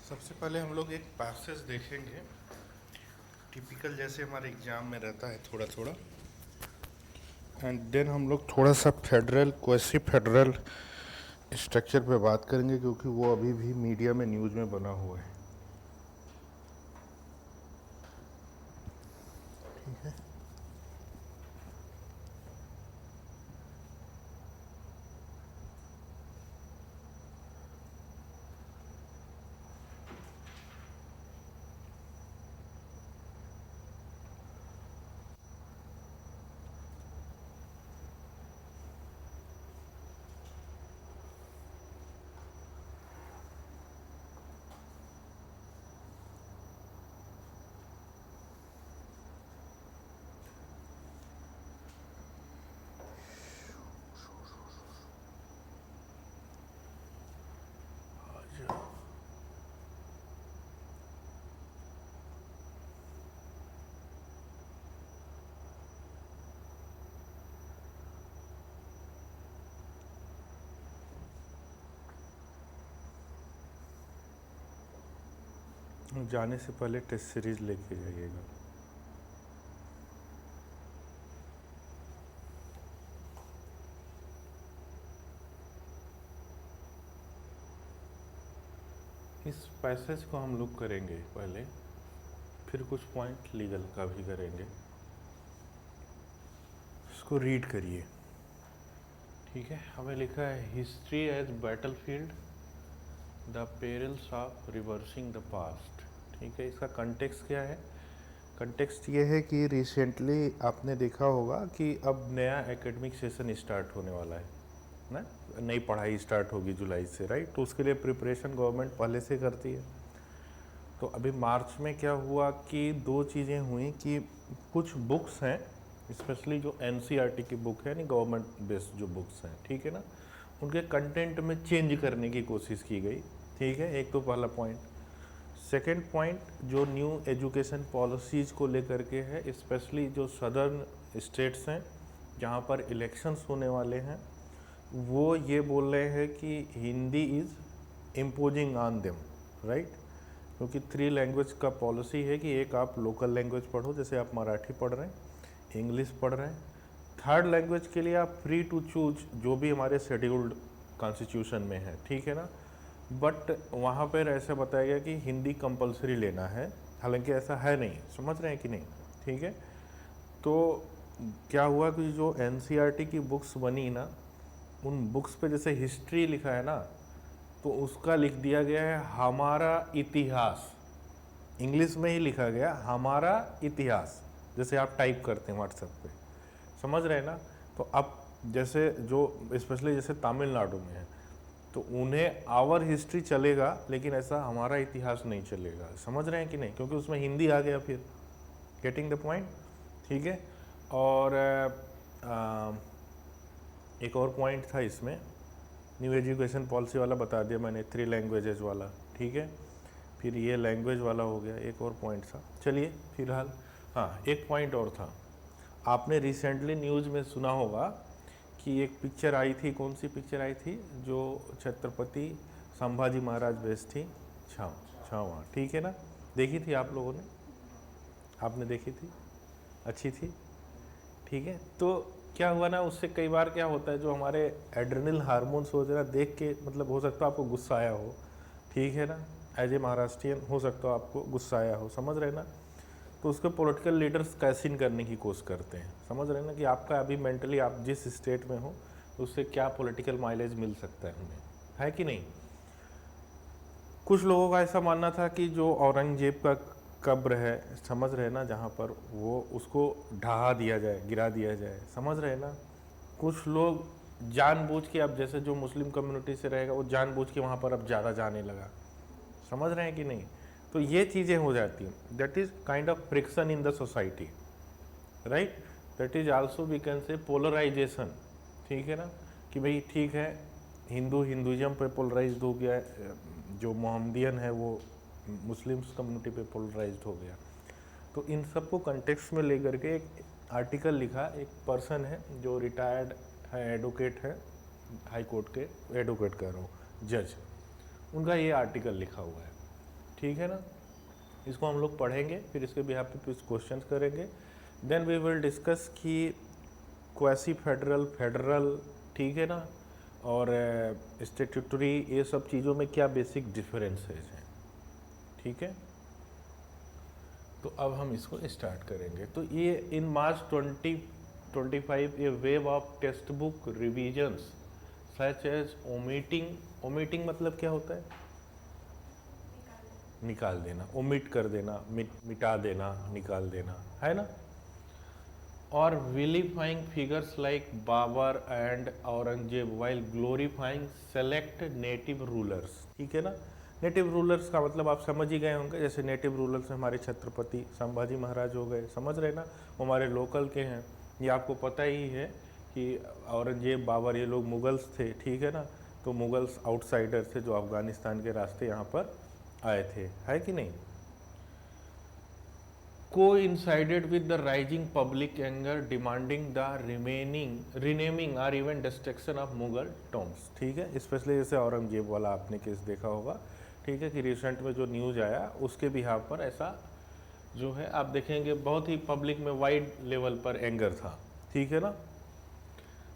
सबसे पहले हम लोग एक पैसेज देखेंगे, टिपिकल जैसे हमारे एग्जाम में रहता है थोड़ा थोड़ा। एंड देन हम लोग थोड़ा सा फेडरल क्वेसी फेडरल स्ट्रक्चर पे बात करेंगे, क्योंकि वो अभी भी मीडिया में न्यूज़ में बना हुआ है। ठीक है। जाने से पहले टेस्ट सीरीज लेके जाइएगा। इस पैसेज को हम लोग करेंगे पहले, फिर कुछ पॉइंट लीगल का भी करेंगे। इसको रीड करिए। ठीक है। हमें लिखा है history as battlefield, the perils of reversing the past. ठीक है। इसका कंटेक्स्ट क्या है? कंटेक्स्ट ये है कि रिसेंटली आपने देखा होगा कि अब नया एकेडमिक सेशन स्टार्ट होने वाला है ना, नई पढ़ाई स्टार्ट होगी जुलाई से, राइट। तो उसके लिए प्रिपरेशन गवर्नमेंट पहले से करती है। तो अभी मार्च में क्या हुआ कि दो चीज़ें हुई कि कुछ बुक्स हैं, स्पेशली जो एनसीईआरटी की बुक है, यानी गवर्नमेंट बेस्ड जो बुक्स हैं, ठीक है ना, उनके कंटेंट में चेंज करने की कोशिश की गई। ठीक है। एक तो पहला पॉइंट। सेकेंड पॉइंट, जो न्यू एजुकेशन पॉलिसीज़ को लेकर के है, स्पेशली जो सदर्न स्टेट्स हैं जहाँ पर इलेक्शंस होने वाले हैं, वो ये बोल रहे हैं कि Hindi is imposing on them, right. क्योंकि 3 लैंग्वेज का पॉलिसी है कि एक आप लोकल लैंग्वेज पढ़ो, जैसे आप मराठी पढ़ रहे हैं, इंग्लिश पढ़ रहे हैं। थर्ड लैंग्वेज के लिए आप फ्री टू चूज, जो भी हमारे शेड्यूल्ड कॉन्स्टिट्यूशन में है, ठीक है ना। बट वहाँ पर ऐसा बताया गया कि हिंदी कंपलसरी लेना है, हालांकि ऐसा है नहीं। समझ रहे हैं कि नहीं? ठीक है। तो क्या हुआ कि जो एनसीईआरटी की बुक्स बनी ना, उन बुक्स पे जैसे हिस्ट्री लिखा है ना, तो उसका लिख दिया गया है हमारा इतिहास। इंग्लिश में ही लिखा गया हमारा इतिहास, जैसे आप टाइप करते हैं व्हाट्सएप पे। समझ रहे हैं ना। तो अब जैसे जो स्पेशली जैसे तमिलनाडु में है, तो उन्हें आवर हिस्ट्री चलेगा, लेकिन ऐसा हमारा इतिहास नहीं चलेगा। समझ रहे हैं कि नहीं? क्योंकि उसमें हिंदी आ गया फिर। Getting the point? ठीक है। और एक और पॉइंट था इसमें, न्यू एजुकेशन पॉलिसी वाला बता दिया मैंने, 3 लैंग्वेजेज वाला। ठीक है। फिर ये लैंग्वेज वाला हो गया। एक और पॉइंट था, चलिए फिलहाल। हाँ, एक पॉइंट और था। आपने रिसेंटली न्यूज़ में सुना होगा कि एक पिक्चर आई थी। कौन सी पिक्चर आई थी? जो छत्रपति संभाजी महाराज बेस्ड थी, छाव। छावा, ठीक है ना। देखी थी आप लोगों ने? आपने देखी थी? अच्छी थी? ठीक है। तो क्या हुआ ना, उससे कई बार क्या होता है, जो हमारे एड्रेनल हार्मोन्स हो जरा देख के, मतलब हो सकता है आपको गुस्सा आया हो, ठीक है ना। एज ए महाराष्ट्रियन हो सकता हो आपको गुस्सा आया हो, समझ रहे ना। तो उसको पॉलिटिकल लीडर्स कैसिन करने की कोशिश करते हैं। समझ रहे ना कि आपका अभी मेंटली आप जिस स्टेट में हो, तो उससे क्या पॉलिटिकल माइलेज मिल सकता है हमें, है कि नहीं। कुछ लोगों का ऐसा मानना था कि जो औरंगजेब का कब्र है, समझ रहे ना, जहाँ पर वो, उसको ढहा दिया जाए, गिरा दिया जाए। समझ रहे ना। कुछ लोग जानबूझ के, अब जैसे जो मुस्लिम कम्युनिटी से रहेगा, वो जानबूझ के वहाँ पर अब ज़्यादा जाने लगा। समझ रहे हैं कि नहीं। तो ये चीज़ें हो जाती हैं। That is kind of friction in the society, right. That is also we can say polarisation. ठीक है ना, कि भाई ठीक है, हिंदू हिंदुज़म पे पोलराइज्ड हो गया, जो मोहम्मदियन है वो मुस्लिम्स कम्युनिटी पे पोलराइज्ड हो गया। तो इन सबको कंटेक्स्ट में लेकर के एक आर्टिकल लिखा, एक पर्सन है जो रिटायर्ड है, एडवोकेट है, हाई कोर्ट के एडवोकेट कह रहा हूँ, जज। उनका ये आर्टिकल लिखा हुआ है। ठीक है ना। इसको हम लोग पढ़ेंगे, फिर इसके बिहाफ पे कुछ क्वेश्चंस करेंगे, देन वी विल डिस्कस कि क्वासी फेडरल, फेडरल, ठीक है ना, और स्टेट्यूटरी, ये सब चीज़ों में क्या बेसिक डिफरेंसेस हैं, ठीक है। तो अब हम इसको स्टार्ट करेंगे। तो ये in March 2025 a wave of text book revisions such as omitting मतलब क्या होता है? निकाल देना, ओमिट कर देना, मिटा देना, निकाल देना, है ना। और vilifying figures like Babur and Aurangzeb while glorifying select native rulers, ठीक है ना। नेटिव रूलर्स का मतलब आप समझ ही गए होंगे, जैसे नेटिव रूलर्स हमारे छत्रपति संभाजी महाराज हो गए, समझ रहे ना, वो हमारे लोकल के हैं। ये आपको पता ही है कि औरंगजेब, बाबर, ये लोग मुगल्स थे, ठीक है ना। तो मुगल्स आउटसाइडर थे जो अफगानिस्तान के रास्ते यहाँ पर आए थे, है कि नहीं। coincided with the rising public anger demanding the renaming or even destruction of Mughal tombs, ठीक है। स्पेशली जैसे औरंगजेब वाला आपने केस देखा होगा, ठीक है, कि रिसेंट में जो न्यूज़ आया उसके बिहाफ पर ऐसा जो है आप देखेंगे बहुत ही पब्लिक में वाइड लेवल पर एंगर था, ठीक है ना।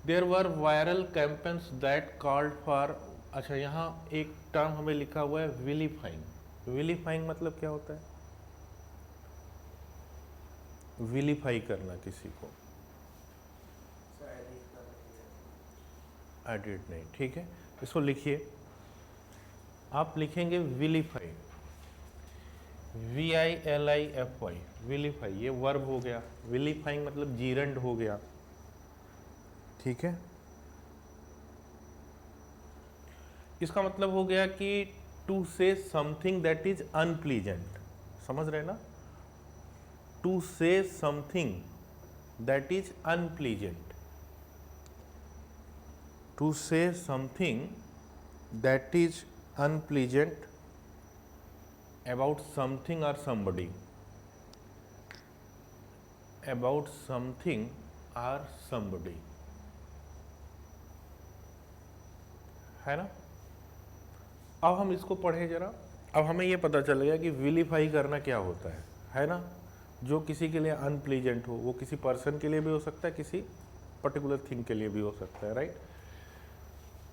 There were viral campaigns that called for, अच्छा यहाँ एक टर्म हमें लिखा हुआ है विलीफाइंग। विलीफाइंग मतलब क्या होता है? विलीफाई करना किसी को, एडिट नहीं, ठीक है। इसको लिखिए, आप लिखेंगे विलीफाई, VILIFY, विलीफाई, ये वर्ब हो गया। विलीफाइंग मतलब जीरंड हो गया, ठीक है। इसका मतलब हो गया कि to say something that is unpleasant, समझ रहे ना। To say something that is unpleasant, to say something that is unpleasant about something or somebody, about something or somebody, है ना। अब हम इसको पढ़े जरा। अब हमें ये पता चल गया कि विलीफाई करना क्या होता है ना। जो किसी के लिए अनप्लीजेंट हो, वो किसी पर्सन के लिए भी हो सकता है, किसी पर्टिकुलर थिंग के लिए भी हो सकता है, right.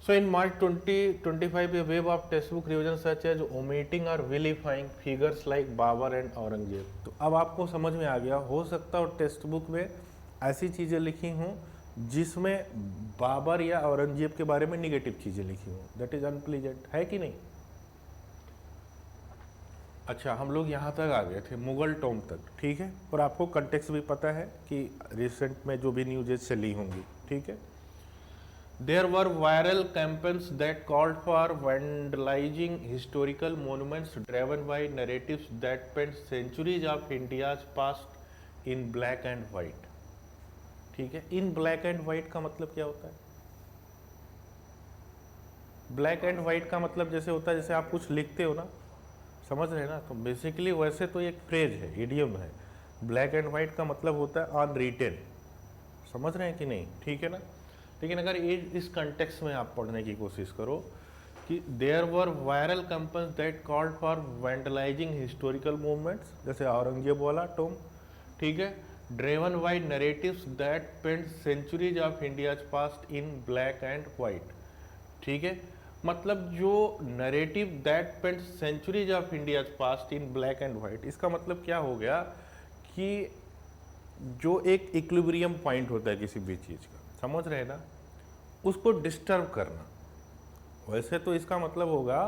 So in March 2025, a wave of textbook revisions such as omitting or vilifying figures like Babur and Aurangzeb. तो अब आपको समझ में आ गया, हो सकता है टेक्स्ट बुक में ऐसी चीज़ें लिखी हों जिसमें बाबर या औरंगजेब के बारे में निगेटिव चीज़ें लिखी हों, दैट इज अनप्लीजेंट, है कि नहीं। अच्छा, हम लोग यहाँ तक आ गए थे, मुगल टॉम तक, ठीक है। और आपको कंटेक्स्ट भी पता है कि रिसेंट में जो भी न्यूज़ेस चली होंगी, ठीक है। There were viral campaigns that called for vandalizing historical monuments driven by narratives that paint centuries of India's past in black and white, ठीक है। इन ब्लैक एंड व्हाइट का मतलब क्या होता है? ब्लैक एंड व्हाइट का मतलब जैसे होता है, जैसे आप कुछ लिखते हो ना, समझ रहे हैं ना, तो बेसिकली वैसे तो एक फ्रेज है, इडियम है। ब्लैक एंड व्हाइट का मतलब होता है अनरिटेन, समझ रहे हैं कि नहीं, ठीक है ना। लेकिन अगर इस कंटेक्स्ट में आप पढ़ने की कोशिश करो कि there were viral campaigns that called for vandalizing historical movements, जैसे औरंगजेब वाला टोम, ठीक है, driven by narratives that paint centuries of India's past in black and white, ठीक है। मतलब जो narrative that paint centuries of India's past in black and white, इसका मतलब क्या हो गया कि जो एक इक्विलिब्रियम पॉइंट होता है किसी भी चीज़ का, समझ रहे ना, उसको डिस्टर्ब करना। वैसे तो इसका मतलब होगा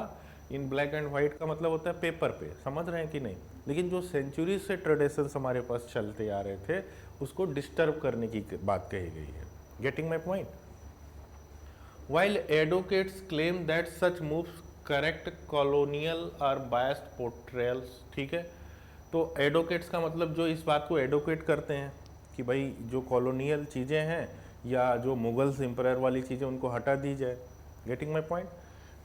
इन ब्लैक एंड वाइट का मतलब होता है पेपर पे, समझ रहे हैं कि नहीं। लेकिन जो सेंचुरी से ट्रेडिशंस हमारे पास चलते आ रहे थे, उसको डिस्टर्ब करने की बात कही गई है। Getting my point. While advocates claim that such moves correct colonial और बायस्ड पोर्ट्रेयल्स, ठीक है। तो एडवोकेट्स का मतलब जो इस बात को एडवोकेट करते हैं कि भाई जो कॉलोनियल चीज़ें हैं या जो मुगल्स एम्पायर वाली चीज़ें उनको हटा दी जाए। गेटिंग माई पॉइंट,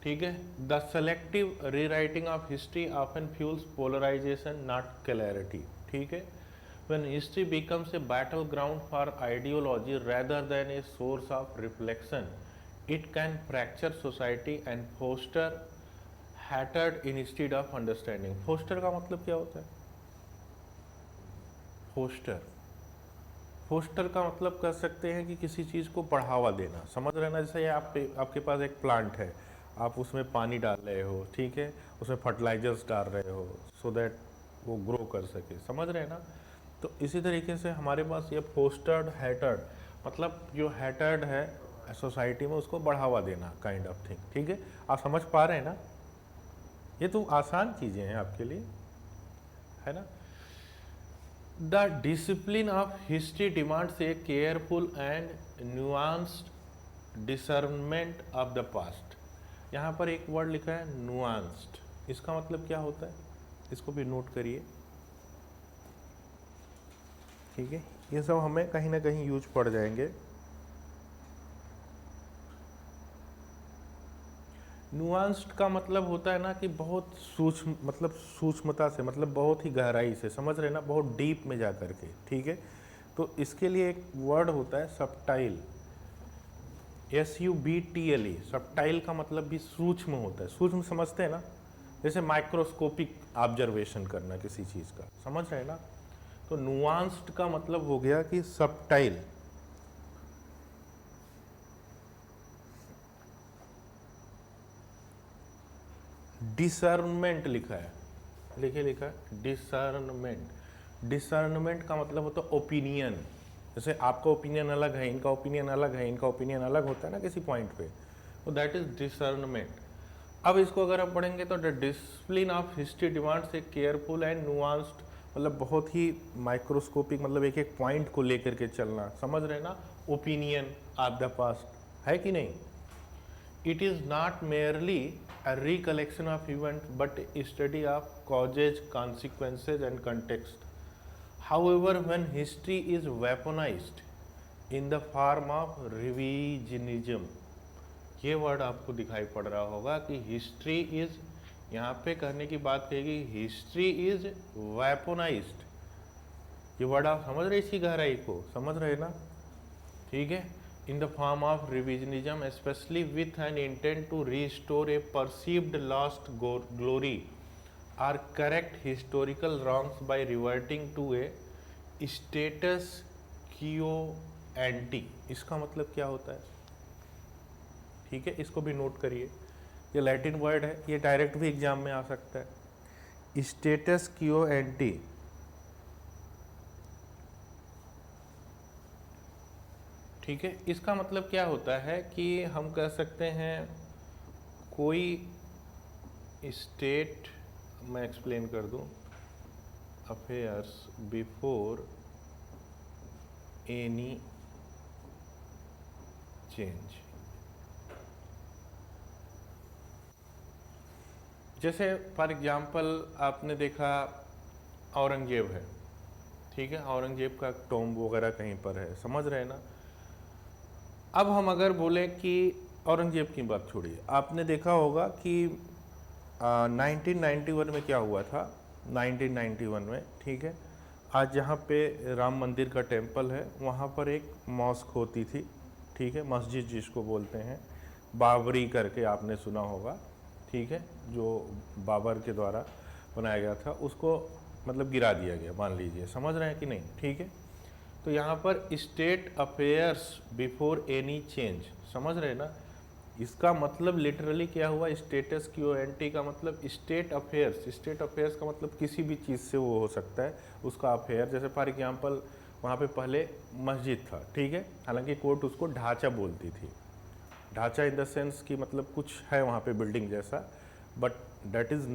ठीक है। The selective rewriting of history often fuels polarisation not clarity, ठीक है। When history becomes a battle ground for ideology rather than a source of reflection, it can fracture society and foster hatred instead of understanding. Foster का मतलब क्या होता है? Poster, poster का मतलब कर सकते हैं कि किसी चीज़ को बढ़ावा देना, समझ रहे ना? जैसे आपके पास एक प्लांट है, आप उसमें पानी डाल रहे हो, ठीक है, उसमें फर्टिलाइजर्स डाल रहे हो सो दैट वो ग्रो कर सके, समझ रहे हैं ना? तो इसी तरीके से हमारे पास ये फोस्टर्ड हैटर्ड, मतलब जो हैटर्ड है सोसाइटी में उसको बढ़ावा देना, काइंड ऑफ थिंग, ठीक है? आप समझ पा रहे हैं ना? ये तो आसान चीज़ें हैं आपके लिए, है ना? The discipline of history demands A careful and nuanced discernment of the past. यहाँ पर एक वर्ड लिखा है नुआंस्ड, इसका मतलब क्या होता है? इसको भी नोट करिए, ठीक है? ये सब हमें कहीं ना कहीं यूज पड़ जाएंगे। नुआंस्ड का मतलब होता है ना कि बहुत सूक्ष्म, मतलब सूक्ष्मता से, मतलब बहुत ही गहराई से, समझ रहे ना, बहुत डीप में जा कर के, ठीक है? तो इसके लिए एक वर्ड होता है सबटाइल, SUBTLE। सबटाइल का मतलब भी सूक्ष्म होता है। सूक्ष्म समझते हैं ना? जैसे माइक्रोस्कोपिक ऑब्जर्वेशन करना किसी चीज़ का, समझ रहे हैं ना? तो नुआंस्ड का मतलब हो गया कि सबटाइल। डिसर्नमेंट लिखा है, लिखा है डिसर्नमेंट। डिसर्नमेंट का मतलब होता है ओपिनियन। जैसे आपका ओपिनियन अलग है, इनका ओपिनियन अलग है, इनका ओपिनियन अलग होता है ना किसी पॉइंट पे, तो दैट इज डिसर्नमेंट। अब इसको अगर हम पढ़ेंगे तो the discipline of history demands A careful and nuanced, मतलब बहुत ही माइक्रोस्कोपिक, मतलब एक एक पॉइंट को लेकर के चलना, समझ रहे ना? ओपिनियन ऑफ द पास्ट, है कि नहीं? It is not merely a recollection of events but a study of causes, consequences and context. However, when history is weaponized in the form of revisionism, ये वर्ड आपको दिखाई पड़ रहा होगा कि हिस्ट्री इज, यहाँ पे कहने की बात कहेगी हिस्ट्री इज वेपनाइज्ड। ये वर्ड आप समझ रहे, इसी गहराई को समझ रहे ना? ठीक है? in the form of revisionism, especially with an intent to restore a perceived lost glory or correct historical wrongs by reverting to a status quo ante। इसका मतलब क्या होता है? ठीक है, इसको भी नोट करिए, ये लैटिन वर्ड है, ये डायरेक्ट भी एग्जाम में आ सकता है। स्टेटस क्यो एंटी, ठीक है, इसका मतलब क्या होता है कि हम कह सकते हैं कोई स्टेट, मैं एक्सप्लेन कर दूं, अफेयर्स बिफोर एनी चेंज। जैसे फॉर एग्जांपल आपने देखा औरंगजेब है, ठीक है, औरंगजेब का टॉम्ब वगैरह कहीं पर है, समझ रहे हैं ना? अब हम अगर बोलें कि औरंगजेब की बात छोड़िए, आपने देखा होगा कि 1991 में क्या हुआ था, 1991 में, ठीक है, आज जहाँ पे राम मंदिर का टेम्पल है वहाँ पर एक मॉस्क होती थी, ठीक है, मस्जिद जिसको बोलते हैं, बाबरी करके आपने सुना होगा, ठीक है, जो बाबर के द्वारा बनाया गया था, उसको मतलब गिरा दिया गया, मान लीजिए, समझ रहे हैं कि नहीं? ठीक है, तो यहाँ पर state affairs before any change, समझ रहे हैं ना? इसका मतलब लिटरली क्या हुआ, स्टेटस क्यू एंटी का मतलब स्टेट अफेयर्स। स्टेट अफेयर्स का मतलब किसी भी चीज़ से वो हो सकता है, उसका अफेयर। जैसे फॉर एग्जांपल वहाँ पे पहले मस्जिद था, ठीक है, हालांकि कोर्ट उसको ढांचा बोलती थी, ढांचा इन द सेंस कि मतलब कुछ है वहाँ पे बिल्डिंग जैसा, but that is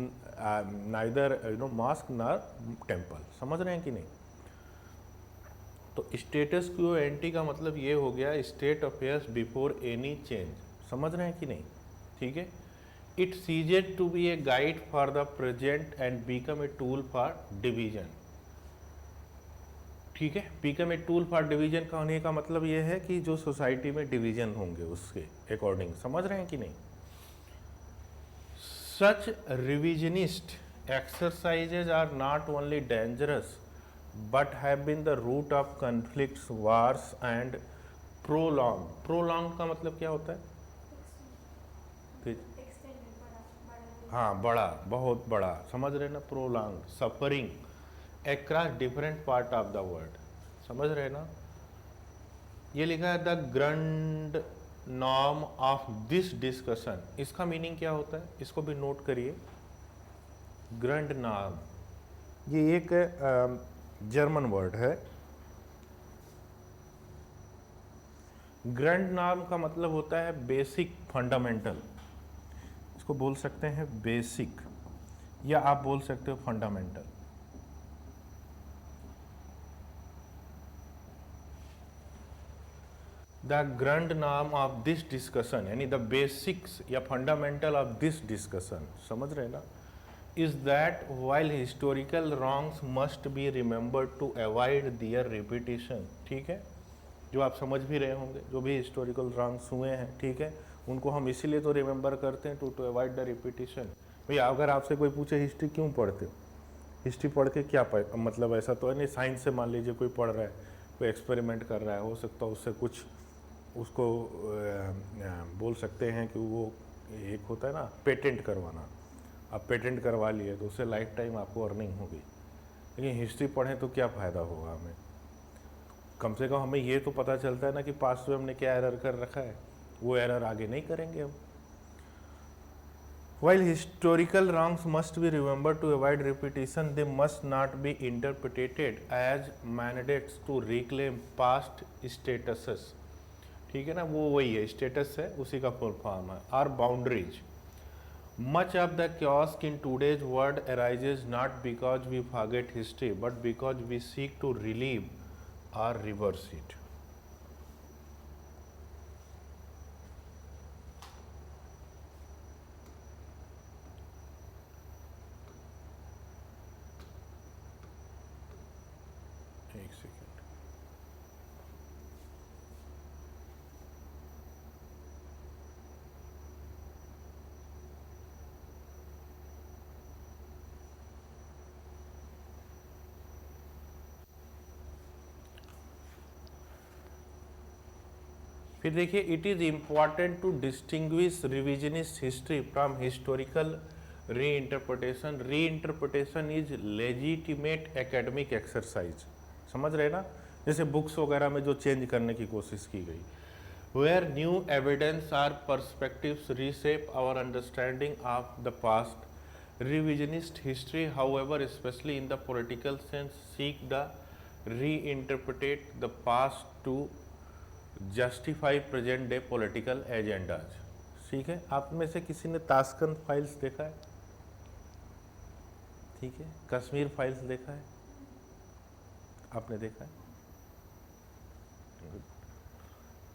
neither mosque ना टेम्पल, समझ रहे हैं कि नहीं? तो स्टेटस क्यू एंटी का मतलब ये हो गया state affairs before any change, समझ रहे हैं कि नहीं? ठीक है, it ceased to be a guide for the present and become a tool for division. ठीक है, become a tool for division का होने का मतलब ये है कि जो सोसाइटी में डिवीजन होंगे उसके अकॉर्डिंग, समझ रहे हैं कि नहीं? Such revisionist exercises are not only dangerous but have been the root of conflicts, wars and prolonged का मतलब क्या होता है? हाँ, बड़ा, बहुत बड़ा, समझ रहे ना, prolong suffering across different part of the world, समझ रहे ना। ये लिखा है the grand norm of this discussion, इसका मीनिंग क्या होता है, इसको भी नोट करिए। ग्रैंड नॉर्म, ये एक जर्मन वर्ड है। ग्रैंड नॉर्म का मतलब होता है बेसिक, फंडामेंटल, इसको बोल सकते हैं बेसिक, या आप बोल सकते हो fundamental. The grand norm of this discussion, यानी द बेसिक्स या फंडामेंटल ऑफ दिस डिस्कशन, समझ रहे ना, is that while historical wrongs must be remembered to avoid their repetition. ठीक है, जो आप समझ भी रहे होंगे, जो भी हिस्टोरिकल रॉन्ग्स हुए हैं, ठीक है, उनको हम इसीलिए तो रिमेंबर करते हैं टू अवॉइड द रिपीटिशन। भैया अगर आपसे कोई पूछे हिस्ट्री क्यों पढ़ते हो, हिस्ट्री पढ़ के क्या मतलब, ऐसा तो है नहीं, साइंस से मान लीजिए कोई पढ़ रहा है, कोई एक्सपेरिमेंट कर रहा है, हो सकता है उससे कुछ उसको बोल सकते हैं कि वो एक होता है ना पेटेंट करवाना, आप पेटेंट करवा लिए तो उससे लाइफ टाइम आपको अर्निंग होगी। लेकिन हिस्ट्री पढ़ें तो क्या फ़ायदा होगा हमें, कम से कम हमें ये तो पता चलता है ना कि पास्ट में हमने क्या एरर कर रखा है, वो एरर आगे नहीं करेंगे हम। While historical wrongs must be remembered to avoid repetition, they must not be interpreted as mandates to reclaim past statuses। ठीक है ना, वो वही है, स्टेटस है, उसी का फुल फॉर्म है। Or boundaries, much of the chaos in today's world arises not because we forget history but because we seek to relive or reverse it। एक सेकेंड, फिर देखिए, it is important to distinguish revisionist history from historical reinterpretation. Reinterpretation is legitimate academic exercise, समझ रहे ना, जैसे books वगैरह में जो चेंज करने की कोशिश की गई, where new evidence or perspectives reshape our understanding of the past. Revisionist history however specially in the political sense seek the reinterpret the past to justify present day political agendas. ठीक है, आप में से किसी ने Tashkent files देखा है, ठीक है, कश्मीर फाइल्स देखा है, आपने देखा है,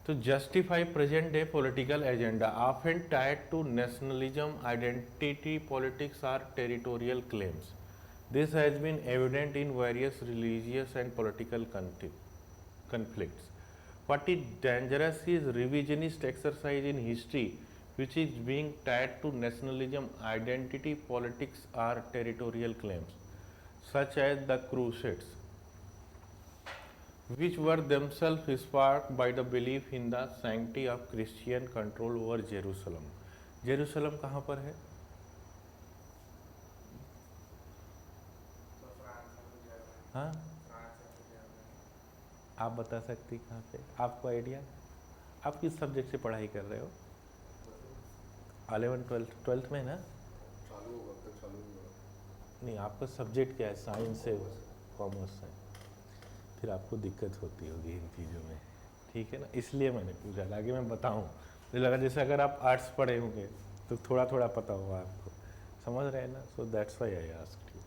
तो justify present day political agenda often tied to nationalism, identity politics or territorial claims. This has been evident in various religious and political conflicts. What is dangerous is revisionist exercise in history which is being tied to nationalism, identity politics or territorial claims, such as the Crusades, which were themselves sparked by the belief in the sanctity of Christian control over Jerusalem। Jerusalem कहाँ पर है? हाँ, आप बता सकती कहाँ पे, आपको आइडिया? आप किस सब्जेक्ट से पढ़ाई कर रहे हो? 11 12th में ना? चालू होगा, तब चालू होगा। नहीं, आपका सब्जेक्ट क्या है? साइंस से, कॉमर्स से, फिर आपको दिक्कत होती होगी इन चीज़ों में, ठीक है ना, इसलिए मैंने पूछा, आगे मैं बताऊँ, मुझे लगा जैसे अगर आप आर्ट्स पढ़े होंगे तो थोड़ा थोड़ा पता होगा आपको, समझ रहे हैं ना, so that's why I asked you,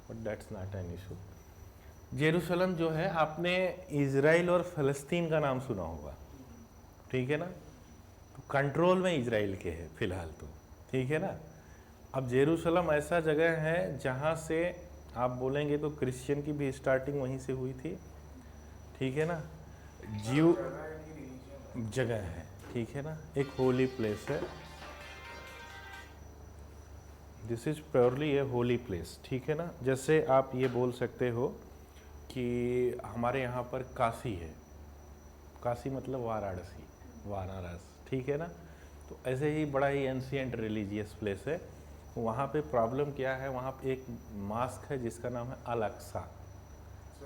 but that's not an issue. Jerusalem जो है, आपने इजराइल और फ़लस्तीन का नाम सुना होगा, ठीक है ना, तो कंट्रोल में इजराइल के है फिलहाल तो, ठीक है ना। अब जेरूसलम ऐसा जगह है जहाँ से आप बोलेंगे तो क्रिश्चियन की भी स्टार्टिंग वहीं से हुई थी, ठीक है ना, जीव जगह है, ठीक है ना, एक होली प्लेस है, this is purely A holy place, ठीक है ना। जैसे आप ये बोल सकते हो कि हमारे यहाँ पर काशी है, काशी मतलब वाराणसी, वाराणस, ठीक है ना, तो ऐसे ही बड़ा ही एंशियंट रिलीजियस प्लेस है वहाँ पे प्रॉब्लम क्या है, वहाँ पे एक मास्क है जिसका नाम है अल अक्सा।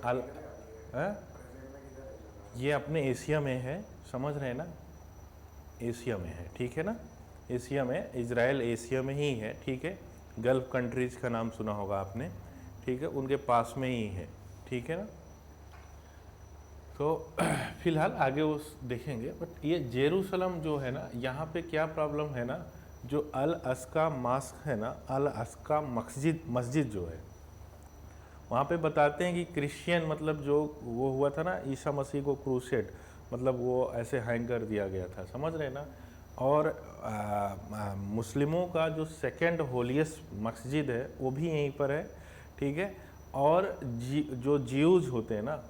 अल ये अपने एशिया में है, समझ रहे हैं ना, एशिया में है, ठीक है ना, एशिया में, इजराइल एशिया में ही है, ठीक है। गल्फ कंट्रीज का नाम सुना होगा आपने, ठीक है, उनके पास में ही है, ठीक है ना। तो फिलहाल आगे उस देखेंगे, बट ये जेरूसलम जो है ना, यहाँ पे क्या प्रॉब्लम है ना, जो अल अस्का मास्क है ना, अल अस्का मस्जिद जो है, वहाँ पे बताते हैं कि क्रिश्चियन मतलब जो वो हुआ था ना, ईसा मसीह को क्रूसेड, मतलब वो ऐसे हैंग कर दिया गया था, समझ रहे हैं ना। और मुस्लिमों का जो सेकंड होलीस्ट मस्जिद है वो भी यहीं पर है, ठीक है। और जो ज्यूज होते हैं ना,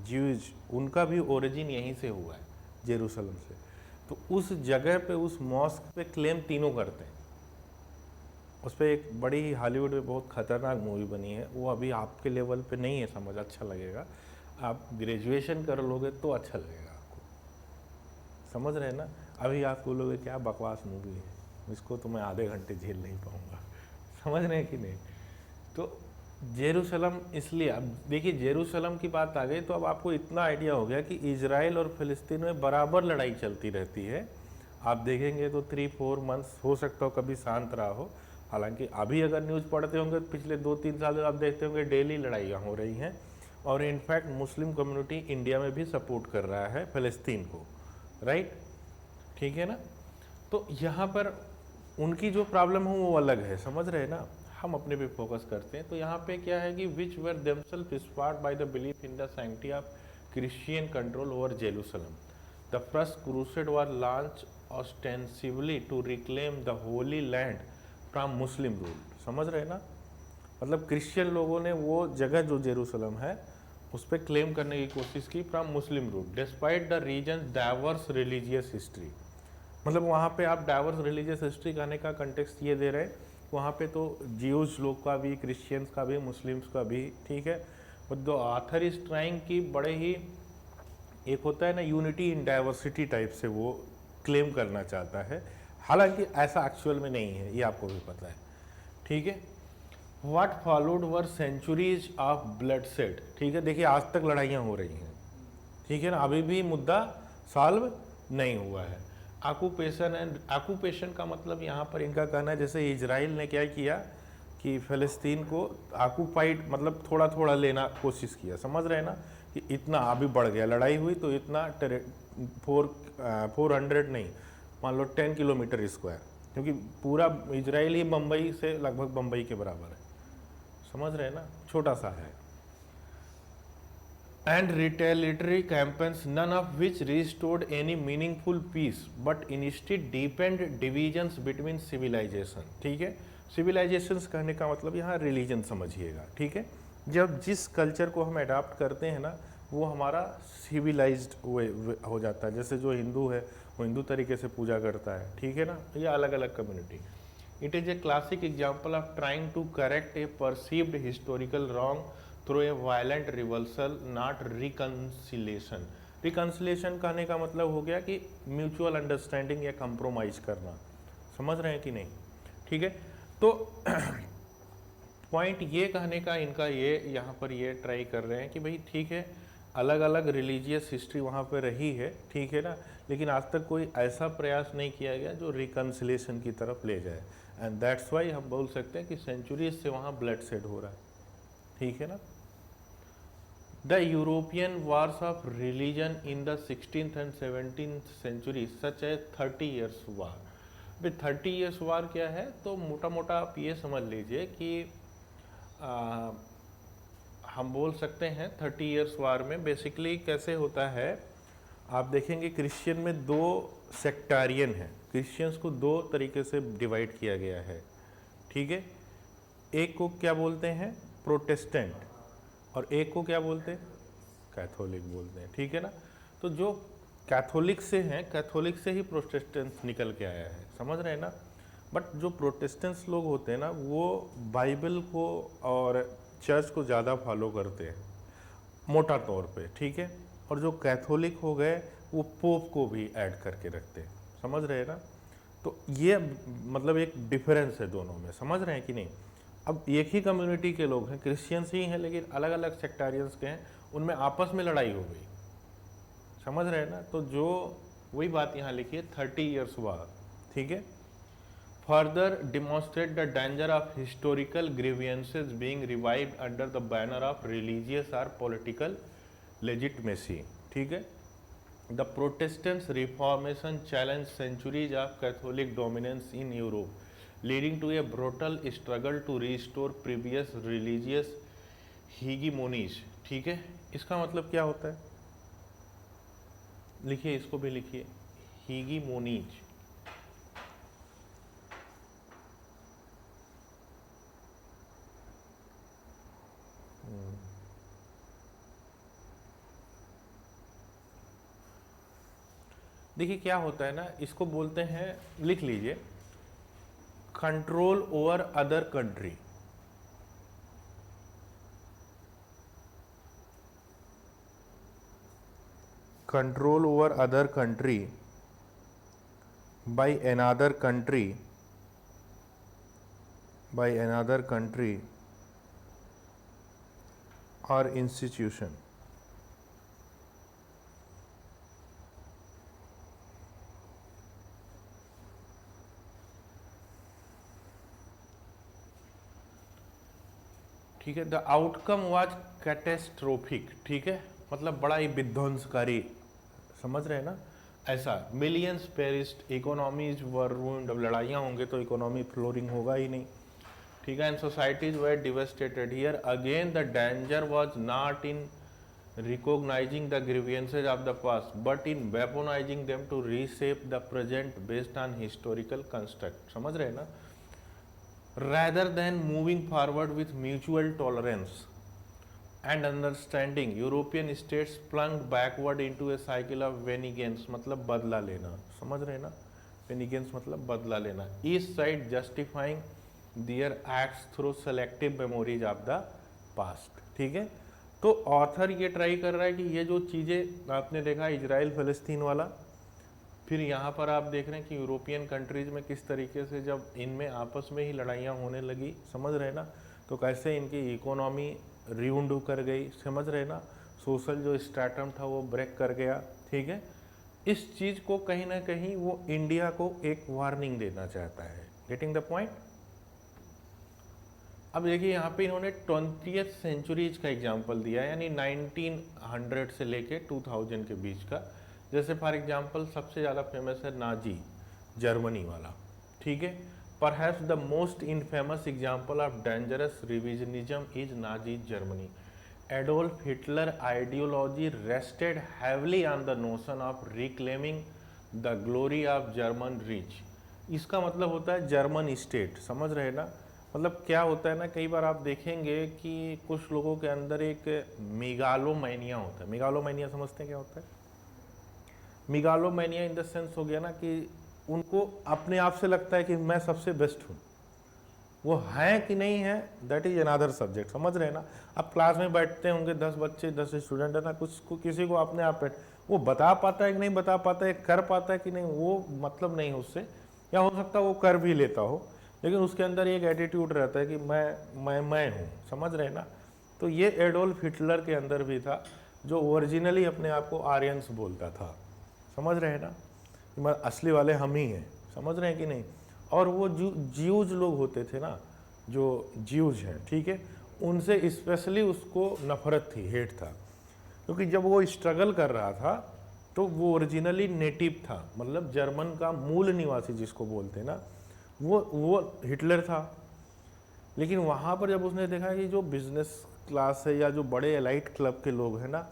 ज्यूज, उनका भी ओरिजिन यहीं से हुआ है, जेरूसलम से। तो उस जगह पे, उस मॉस्क पे क्लेम तीनों करते हैं। उस पर एक बड़ी ही हॉलीवुड में बहुत खतरनाक मूवी बनी है, वो अभी आपके लेवल पे नहीं है समझ, अच्छा लगेगा, आप ग्रेजुएशन कर लोगे तो अच्छा लगेगा आपको, समझ रहे हैं ना। अभी आप बोलोगे क्या बकवास मूवी है, इसको तो मैं आधे घंटे झेल नहीं पाऊँगा, समझ रहे हैं कि नहीं। तो जेरूसलम, इसलिए अब देखिए जेरूसलम की बात आ गई तो अब आपको इतना आइडिया हो गया कि इजराइल और फिलिस्तीन में बराबर लड़ाई चलती रहती है। आप देखेंगे तो 3-4 मंथ्स हो सकता हो कभी शांत रहा हो, हालांकि अभी अगर न्यूज़ पढ़ते होंगे तो पिछले 2-3 साल आप देखते होंगे डेली लड़ाइयाँ हो रही हैं। और इनफैक्ट मुस्लिम कम्युनिटी इंडिया में भी सपोर्ट कर रहा है फिलिस्तीन को, राइट, ठीक है ना। तो यहाँ पर उनकी जो प्रॉब्लम है वो अलग है, समझ रहे हैं ना, हम अपने पे फोकस करते हैं। तो यहाँ पे क्या है कि which were themselves inspired by the belief in the sanctity of Christian control over Jerusalem. The first crusade was launch ostensibly to reclaim the holy land from Muslim rule, समझ रहे हैं ना। मतलब क्रिश्चियन लोगों ने वो जगह जो जेरूसलम है उस पर क्लेम करने की कोशिश की from Muslim rule, despite the region diverse religious history. मतलब वहाँ पे आप डाइवर्स रिलीजियस हिस्ट्री कहने का कंटेक्स्ट ये दे रहे हैं, वहाँ पे तो ज्यूज लोग का भी, क्रिश्चियंस का भी, मुस्लिम्स का भी, ठीक है। But the author is trying की बड़े ही, एक होता है ना यूनिटी इन डाइवर्सिटी टाइप से वो क्लेम करना चाहता है, हालांकि ऐसा एक्चुअल में नहीं है, ये आपको भी पता है, ठीक है। What followed were centuries of bloodshed, ठीक है। देखिए आज तक लड़ाइयाँ हो रही हैं, ठीक है ना, अभी भी मुद्दा सॉल्व नहीं हुआ है। ऑक्यूपेशन एंड ऑक्यूपेशन का मतलब यहाँ पर इनका कहना है जैसे इजराइल ने क्या किया कि फ़लस्तीन को ऑक्यूपाइड मतलब थोड़ा थोड़ा लेना कोशिश किया, समझ रहे हैं ना, कि इतना अभी बढ़ गया, लड़ाई हुई तो इतना 400 नहीं, मान लो 10 किलोमीटर स्क्वायर, क्योंकि पूरा इजराइल ही बम्बई से लगभग बम्बई के बराबर है, समझ रहे हैं ना, छोटा सा है। And retaliatory campaigns, none of which restored any meaningful peace, but instead deepened divisions between civilization, ठीक है। civilizations कहने का मतलब यहाँ religion समझिएगा, ठीक है। जब जिस कल्चर को हम अडाप्ट करते हैं ना वो हमारा सिविलाइज्ड हो जाता है। जैसे जो हिंदू है वो हिंदू तरीके से पूजा करता है, ठीक है ना, ये अलग अलग community. It is a classic example of trying to correct a perceived historical wrong through a violent reversal, not reconciliation. Reconciliation कहने का मतलब हो गया कि म्यूचुअल अंडरस्टैंडिंग या कंप्रोमाइज करना, समझ रहे हैं कि नहीं, ठीक है। तो पॉइंट ये कहने का इनका ये यहाँ पर ये ट्राई कर रहे हैं कि भाई ठीक है, अलग अलग रिलीजियस हिस्ट्री वहाँ पे रही है, ठीक है ना, लेकिन आज तक कोई ऐसा प्रयास नहीं किया गया जो रिकन्सिलेशन की तरफ ले जाए। एंड दैट्स वाई हम बोल सकते हैं कि सेंचुरीज से वहाँ ब्लड शेड हो रहा है, ठीक है ना। The European wars of religion in the 16th and 17th century such as 30 years war। भाई 30 years war क्या है, तो मोटा मोटा आप ये समझ लीजिए कि हम बोल सकते हैं 30 years war में बेसिकली कैसे होता है। आप देखेंगे क्रिश्चियन में दो सेक्टारियन हैं, क्रिश्चियंस को दो तरीके से डिवाइड किया गया है, ठीक है। एक को क्या बोलते हैं, प्रोटेस्टेंट, और एक को क्या बोलते हैं, कैथोलिक बोलते हैं, ठीक है ना। तो जो कैथोलिक से हैं, कैथोलिक से ही प्रोटेस्टेंट्स निकल के आया है, समझ रहे हैं ना। बट जो प्रोटेस्टेंट्स लोग होते हैं ना वो बाइबल को और चर्च को ज़्यादा फॉलो करते हैं मोटा तौर पे, ठीक है। और जो कैथोलिक हो गए वो पोप को भी ऐड करके रखते हैं, समझ रहे हैं ना। तो ये मतलब एक डिफरेंस है दोनों में, समझ रहे हैं कि नहीं। अब एक ही कम्युनिटी के लोग हैं, क्रिश्चियंस ही हैं, लेकिन अलग अलग सेक्टारियंस के हैं, उनमें आपस में लड़ाई हो गई, समझ रहे हैं ना। तो जो वही बात यहाँ लिखी है 30 ईयर्स बाद, ठीक है। Further demonstrate the danger of historical grievances being revived under the banner of religious or political legitimacy, ठीक है। The Protestants Reformation challenged centuries of Catholic dominance in Europe, leading to a brutal struggle to restore previous religious hegemonies, ठीक है। इसका मतलब क्या होता है, लिखिए, इसको भी लिखिए, hegemonies। देखिए क्या होता है ना, इसको बोलते हैं, लिख लीजिए, control over other country. Control over other country by another country or institution। ठीक है। द आउटकम वाज कैटेस्ट्रोफिक, ठीक है, मतलब बड़ा ही विध्वंसकारी, समझ रहे हैं ना। ऐसा मिलियंस पेरिस्ड, इकोनॉमीज वर रूइंड। अब लड़ाइयाँ होंगे तो इकोनॉमी फ्लोरिंग होगा ही नहीं, ठीक है। And societies were devastated. Here again the danger was not in recognizing the grievances of the past but in weaponizing them to reshape the present based on historical construct, समझ रहे हैं ना। rather than moving forward with mutual tolerance and understanding, European states plunged backward into a cycle of vengeance, मतलब बदला लेना, समझ रहे हैं ना। vengeance मतलब बदला लेना, each side justifying their acts through selective memories of the past, ठीक है। तो ऑथर ये ट्राई कर रहा है कि ये जो चीज़ें आपने देखा इजराइल फ़लस्तीन वाला, फिर यहाँ पर आप देख रहे हैं कि यूरोपियन कंट्रीज़ में किस तरीके से जब इनमें आपस में ही लड़ाइयाँ होने लगी, समझ रहे ना, तो कैसे इनकी इकोनॉमी रिउंड कर गई, समझ रहे ना। सोशल जो स्ट्रैटम था वो ब्रेक कर गया, ठीक है। इस चीज़ को कहीं ना कहीं वो इंडिया को एक वार्निंग देना चाहता है। Getting the point. अब देखिए यहाँ पे इन्होंने 20th सेंचुरीज का एग्जाम्पल दिया है, यानी 1900 से लेके 2000 के बीच का। जैसे फॉर एग्जाम्पल सबसे ज़्यादा फेमस है नाजी जर्मनी वाला, ठीक है। Perhaps the most infamous example of dangerous revisionism is Nazi Germany. Adolf Hitler ideology rested heavily on the notion of reclaiming the glory of German Reich. इसका मतलब होता है जर्मन स्टेट, समझ रहे ना। मतलब क्या होता है ना, कई बार आप देखेंगे कि कुछ लोगों के अंदर एक मेगालोमैनिया होता है। मेगालोमैनिया समझते हैं क्या होता है? मेगालोमैनिया इन द सेंस हो गया ना कि उनको अपने आप से लगता है कि मैं सबसे बेस्ट हूँ। वो हैं कि नहीं है, दैट इज अनदर सब्जेक्ट, समझ रहे हैं ना। अब क्लास में बैठते होंगे 10 बच्चे, 10 स्टूडेंट है ना, कुछ को किसी को अपने आप वो बता पाता है कि नहीं बता पाता है, कर पाता है कि नहीं, वो मतलब नहीं उससे, या हो सकता है वो कर भी लेता हो, लेकिन उसके अंदर एक एटीट्यूड रहता है कि मैं हूँ, समझ रहे हैं ना। तो ये एडोल्फ हिटलर के अंदर भी था, जो ओरिजिनली अपने आप को आर्यंस बोलता था, समझ रहे हैं ना, कि असली वाले हम ही हैं, समझ रहे हैं कि नहीं। और वो ज्यूज लोग होते थे ना, जो ज्यूज हैं, ठीक है, उनसे स्पेशली उसको नफरत थी, हेट था, क्योंकि जब वो स्ट्रगल कर रहा था तो वो ओरिजिनली नेटिव था, मतलब जर्मन का मूल निवासी जिसको बोलते हैं ना, वो हिटलर था। लेकिन वहाँ पर जब उसने देखा कि जो बिजनेस क्लास है या जो बड़े एलाइट क्लब के लोग हैं ना,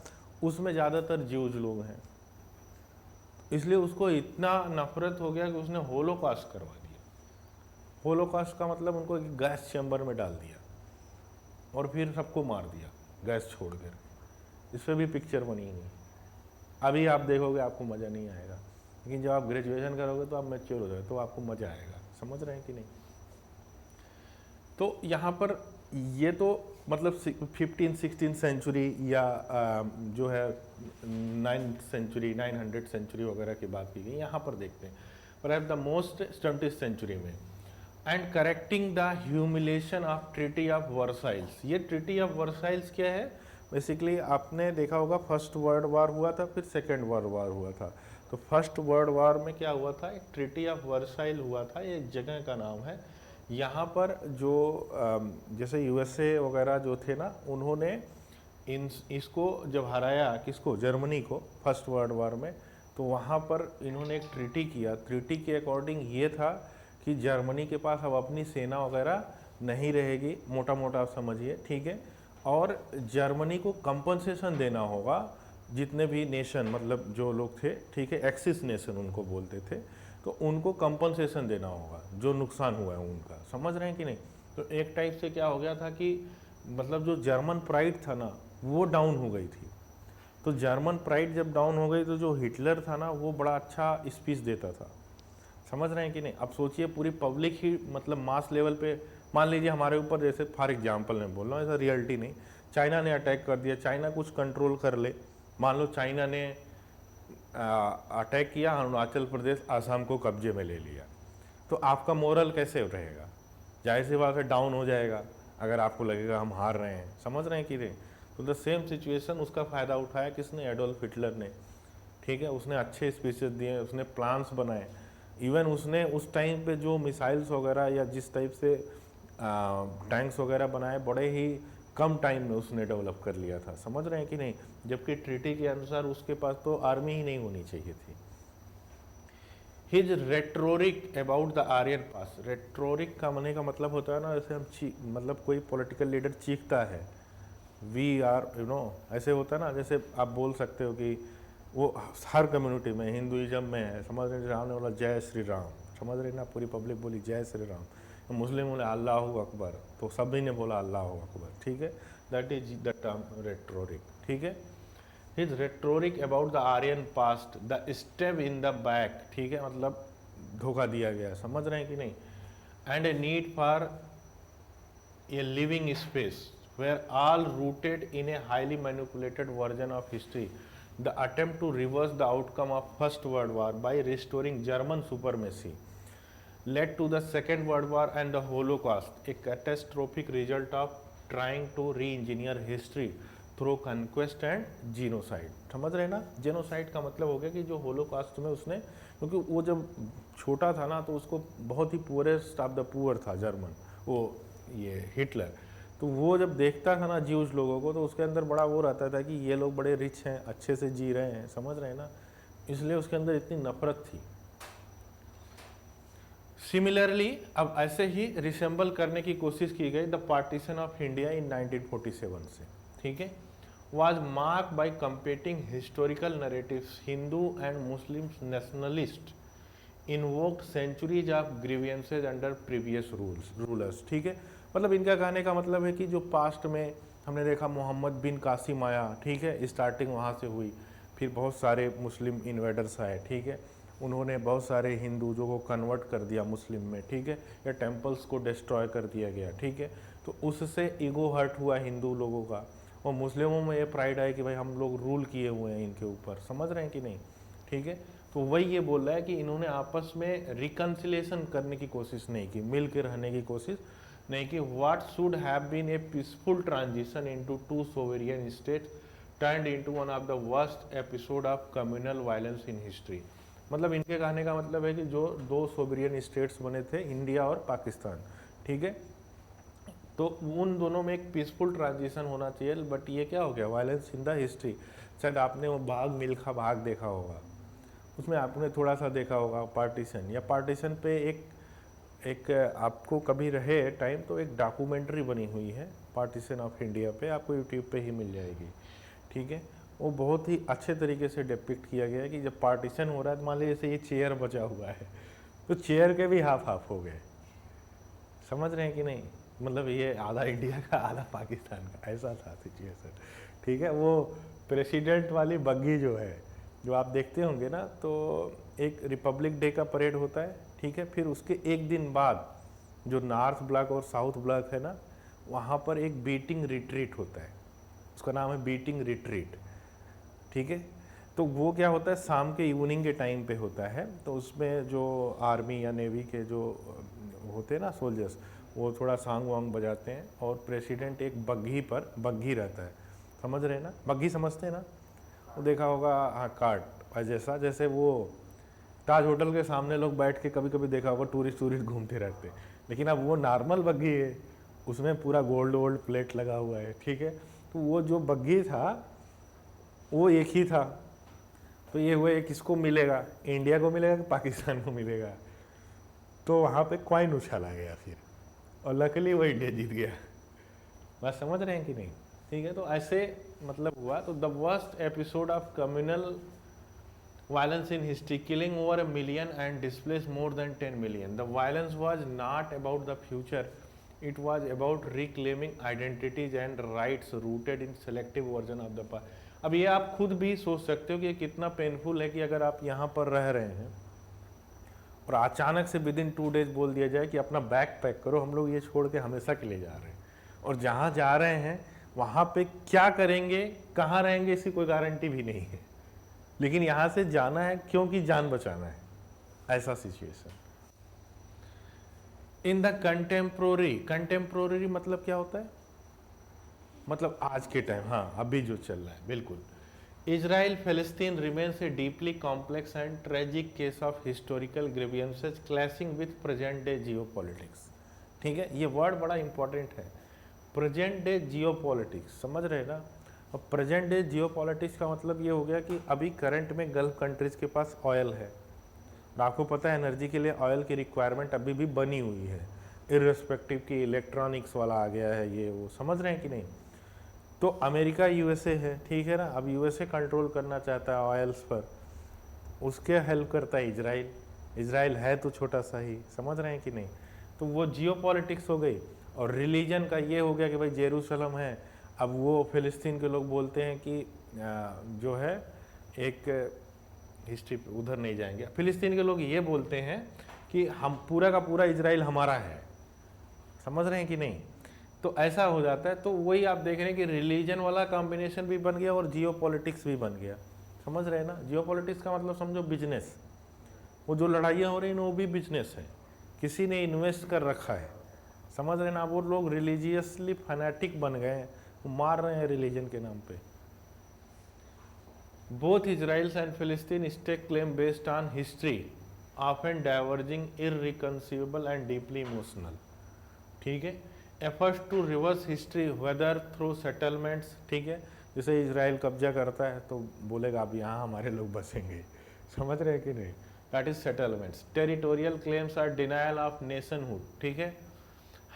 उसमें ज़्यादातर ज्यूज लोग हैं, इसलिए उसको इतना नफरत हो गया कि उसने होलोकॉस्ट करवा दिया। होलोकॉस्ट का मतलब उनको एक गैस चैम्बर में डाल दिया और फिर सबको मार दिया गैस छोड़कर। इस पर भी पिक्चर बनी नहीं। अभी आप देखोगे आपको मज़ा नहीं आएगा, लेकिन जब आप ग्रेजुएशन करोगे तो आप मैच्योर हो जाओगे तो आपको मज़ा आएगा, समझ रहे हैं कि नहीं। तो यहाँ पर ये तो मतलब 15-16 सेंचुरी या जो है 9th सेंचुरी 900 सेंचुरी वगैरह की बात की गई। यहाँ पर देखते हैं perhaps the most 20th century में, and correcting the humiliation of treaty of Versailles. ये ट्रीटी ऑफ वर्साइल्स क्या है? बेसिकली आपने देखा होगा फर्स्ट वर्ल्ड वार हुआ था, फिर सेकेंड वर्ल्ड वार हुआ था। तो फर्स्ट वर्ल्ड वार में क्या हुआ था? एक ट्रीटी ऑफ वर्साइल हुआ था, ये एक जगह का नाम है। यहाँ पर जो जैसे यूएसए वगैरह जो थे ना, उन्होंने इसको जब हराया, किसको? जर्मनी को फर्स्ट वर्ल्ड वार में, तो वहाँ पर इन्होंने एक ट्रीटी किया। ट्रीटी के अकॉर्डिंग ये था कि जर्मनी के पास अब अपनी सेना वगैरह नहीं रहेगी, मोटा मोटा आप समझिए, ठीक है। और जर्मनी को कंपनसेशन देना होगा, जितने भी नेशन, मतलब जो लोग थे, ठीक है, एक्सिस नेशन उनको बोलते थे, तो उनको कंपनसेशन देना होगा जो नुकसान हुआ है उनका। समझ रहे हैं कि नहीं? तो एक टाइप से क्या हो गया था कि मतलब जो जर्मन प्राइड था ना, वो डाउन हो गई थी। तो जर्मन प्राइड जब डाउन हो गई तो जो हिटलर था ना, वो बड़ा अच्छा स्पीच देता था। समझ रहे हैं कि नहीं? अब सोचिए पूरी पब्लिक ही, मतलब मास लेवल पे, मान लीजिए हमारे ऊपर, जैसे फॉर एग्जांपल मैं बोल रहा हूँ, ऐसा रियलिटी नहीं, चाइना ने अटैक कर दिया, चाइना कुछ कंट्रोल कर ले, मान लो चाइना ने अटैक किया, अरुणाचल प्रदेश, आसाम को कब्जे में ले लिया, तो आपका मोरल कैसे रहेगा? जाहिर सी बात है डाउन हो जाएगा, अगर आपको लगेगा हम हार रहे हैं। समझ रहे हैं कि नहीं? तो द सेम सिचुएशन, उसका फ़ायदा उठाया किसने? एडोल्फ हिटलर ने, ठीक है। उसने अच्छे स्पीचेस दिए, उसने प्लान्स बनाए, इवन उसने उस टाइम पे जो मिसाइल्स वगैरह या जिस टाइप से टैंक्स वगैरह बनाए, बड़े ही कम टाइम में उसने डेवलप कर लिया था। समझ रहे हैं कि नहीं? जबकि ट्रीटी के अनुसार उसके पास तो आर्मी ही नहीं होनी चाहिए थी। His rhetoric about the Aryan पास। रेट्रोरिक का मने का मतलब होता है ना, जैसे हम मतलब कोई पॉलिटिकल लीडर चीखता है, वी आर ऐसे होता है ना, जैसे आप बोल सकते हो कि वो हर कम्युनिटी में, हिंदुइज्म में है, समझ रहे, राम ने बोला जय श्री राम, समझ रहे ना, पूरी पब्लिक बोली जय श्री राम। तो मुस्लिम बोले अल्लाह अकबर, तो सभी ने बोला अल्लाह अकबर, ठीक है। That is the term rhetoric, ठीक है। His rhetoric about the Aryan past, the step in the back, ठीक है, मतलब धोखा दिया गया, समझ रहे हैं कि नहीं। And a need for a living space were all rooted in a highly manipulated version of history. The attempt to reverse the outcome of First World War by restoring German supremacy led to the Second World War and the Holocaust, a catastrophic result of trying to re-engineer history through conquest and genocide. समझ रहे ना? Genocide का मतलब हो गया कि जो Holocaust में उसने, क्योंकि वो जब छोटा था ना, तो उसको बहुत ही पुअरेस्ट ऑफ द पुअर था जर्मन, वो ये हिटलर। तो वो जब देखता था ना ज्यूज लोगों को, तो उसके अंदर बड़ा वो रहता था कि ये लोग बड़े रिच हैं, अच्छे से जी रहे हैं, समझ रहे हैं ना, इसलिए उसके अंदर इतनी नफरत थी। सिमिलरली अब ऐसे ही रिसेंबल करने की कोशिश की गई the partition of India in 1947 से, ठीक है, was marked by competing historical narratives. Hindu and Muslim nationalists invoked centuries of grievances under previous rulers, ठीक है। मतलब इनका कहने का मतलब है कि जो पास्ट में हमने देखा मोहम्मद बिन कासिम आया, ठीक है, स्टार्टिंग वहाँ से हुई, फिर बहुत सारे मुस्लिम इन्वेडर्स आए, ठीक है, उन्होंने बहुत सारे हिंदूजों को कन्वर्ट कर दिया मुस्लिम में, ठीक है, या टेम्पल्स को डिस्ट्रॉय कर दिया गया, ठीक है। तो उससे ईगो हर्ट हुआ हिंदू लोगों का, और मुस्लिमों में ये प्राइड है कि भाई हम लोग रूल किए हुए हैं इनके ऊपर, समझ रहे हैं कि नहीं, ठीक है। तो वही ये बोल रहा है कि इन्होंने आपस में रिकन्सिलेशन करने की कोशिश नहीं की, मिल के रहने की कोशिश नहीं कि what should have been a peaceful transition into two sovereign states turned into one of the worst episode of communal violence in history. मतलब इनके कहने का मतलब है कि जो दो सोवेरियन स्टेट्स बने थे, इंडिया और पाकिस्तान, ठीक है, तो उन दोनों में एक पीसफुल ट्रांजिशन होना चाहिए, बट ये क्या हो गया? Violence in the history. शायद आपने वो भाग मिल्खा भाग देखा होगा, उसमें आपने थोड़ा सा देखा होगा पार्टीशन, या पार्टीशन पे एक आपको कभी रहे टाइम तो एक डॉक्यूमेंट्री बनी हुई है पार्टीशन ऑफ इंडिया पे, आपको यूट्यूब पे ही मिल जाएगी, ठीक है। वो बहुत ही अच्छे तरीके से डिपिक्ट किया गया है कि जब पार्टीशन हो रहा है, तो मान लीजिए जैसे ये चेयर बचा हुआ है, तो चेयर के भी हाफ हाफ हो गए, समझ रहे हैं कि नहीं, मतलब ये आधा इंडिया का आधा पाकिस्तान का, ऐसा था सिचुएशन, ठीक है। वो प्रेसिडेंट वाली बग्गी जो है, जो आप देखते होंगे ना, तो एक रिपब्लिक डे का परेड होता है, ठीक है, फिर उसके एक दिन बाद जो नॉर्थ ब्लॉक और साउथ ब्लॉक है ना, वहाँ पर एक बीटिंग रिट्रीट होता है, उसका नाम है बीटिंग रिट्रीट, ठीक है। तो वो क्या होता है, शाम के इवनिंग के टाइम पे होता है। तो उसमें जो आर्मी या नेवी के जो होते हैं ना सोल्जर्स, वो थोड़ा सांग वांग बजाते हैं, और प्रेसिडेंट एक बग्घी रहता है, समझ रहे हैं ना, बग्घी समझते हैं ना, वो देखा होगा, हाँ कार्ट जैसा, जैसे वो ताज होटल के सामने लोग बैठ के कभी कभी देखा होगा टूरिस्ट घूमते रहते हैं, लेकिन अब वो नॉर्मल बग्घी है, उसमें पूरा गोल्ड वोल्ड प्लेट लगा हुआ है, ठीक है। तो वो जो बग्घी था वो एक ही था। तो ये हुए किसको मिलेगा, इंडिया को मिलेगा कि पाकिस्तान को मिलेगा। तो वहाँ पे कॉइन उछाला गया फिर, और लकीली वो इंडिया जीत गया। बात समझ रहे हैं कि नहीं? ठीक है, तो ऐसे मतलब हुआ। तो the worst episode of communal violence in history, killing over 1 million and displaced more than 10 million. The violence was not about the future, it was about reclaiming identities and rights rooted in selective version of the past. अब ये आप खुद भी सोच सकते हो कि ये कितना पेनफुल है कि अगर आप यहाँ पर रह रहे हैं और अचानक से विद इन 2 डेज बोल दिया जाए कि अपना बैग पैक करो, हम लोग ये छोड़ के हमेशा के लिए जा रहे हैं, और जहाँ जा रहे हैं वहाँ पे क्या करेंगे, कहाँ रहेंगे, इसकी कोई गारंटी भी नहीं है, लेकिन यहां से जाना है क्योंकि जान बचाना है, ऐसा सिचुएशन। इन द कंटेम्प्रोरी मतलब क्या होता है, मतलब आज के टाइम, हाँ अभी जो चल रहा है, बिल्कुल। इजराइल फिलिस्तीन remains A deeply complex and tragic case of historical grievances clashing with present day geopolitics. ठीक है, ये वर्ड बड़ा इंपॉर्टेंट है, प्रेजेंट डे जियोपॉलिटिक्स, समझ रहे हैं ना। और प्रेजेंट डे जियोपॉलिटिक्स का मतलब ये हो गया कि अभी करंट में गल्फ कंट्रीज के पास ऑयल है, और आपको पता है एनर्जी के लिए ऑयल की रिक्वायरमेंट अभी भी बनी हुई है, इर्रेस्पेक्टिव की इलेक्ट्रॉनिक्स वाला आ गया है, ये वो, समझ रहे हैं कि नहीं। तो अमेरिका यूएसए है, ठीक है ना, अब यूएसए कंट्रोल करना चाहता है ऑयल्स पर, उसके हेल्प करता है इजराइल। इजराइल है तो छोटा सा ही, समझ रहे हैं कि नहीं। तो वो जियोपॉलिटिक्स हो गई। और रिलीजन का ये हो गया कि भाई जेरूसलम है, अब वो फिलिस्तीन के लोग बोलते हैं कि जो है एक हिस्ट्री उधर नहीं जाएंगे, फिलिस्तीन के लोग ये बोलते हैं कि हम पूरा का पूरा इजराइल हमारा है, समझ रहे हैं कि नहीं। तो ऐसा हो जाता है। तो वही आप देख रहे हैं कि रिलीजन वाला कॉम्बिनेशन भी बन गया और जियोपॉलिटिक्स भी बन गया, समझ रहे हैं ना। जियोपॉलिटिक्स का मतलब समझो बिजनेस, वो जो लड़ाइयाँ हो रही हैं वो भी बिजनेस है, किसी ने इन्वेस्ट कर रखा है, समझ रहे हैं ना। वो लोग रिलीजियसली फैनेटिक बन गए हैं, मार रहे हैं रिलीजन के नाम पे। बोथ इजराइल्स एंड फिलिस्तीन stake claim based on history often diverging, irreconcilable and deeply emotional. ठीक है, efforts to reverse history whether through settlements, ठीक है, जैसे इजराइल कब्जा करता है तो बोलेगा अब यहाँ हमारे लोग बसेंगे, समझ रहे हैं कि नहीं, that is settlements. Territorial claims or denial of nationhood, ठीक है।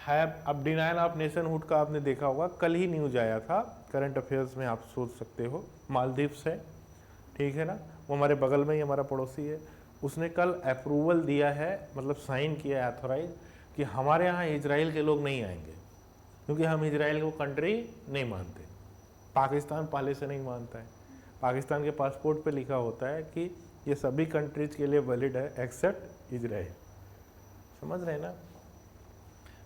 अब डिनायल ऑफ नेशनहुड का आपने देखा होगा, कल ही न्यूज आया था करंट अफेयर्स में, आप सोच सकते हो। मालदीव्स है, ठीक है ना, वो हमारे बगल में ही हमारा पड़ोसी है, उसने कल अप्रूवल दिया है, मतलब साइन किया है, अथोराइज, कि हमारे यहाँ इजराइल के लोग नहीं आएंगे, क्योंकि हम इजराइल को कंट्री नहीं मानते। पाकिस्तान पहले से नहीं मानता है, पाकिस्तान के पासपोर्ट पे लिखा होता है कि ये सभी कंट्रीज के लिए वैलिड है एक्सेप्ट इजराइल, समझ रहे हैं ना।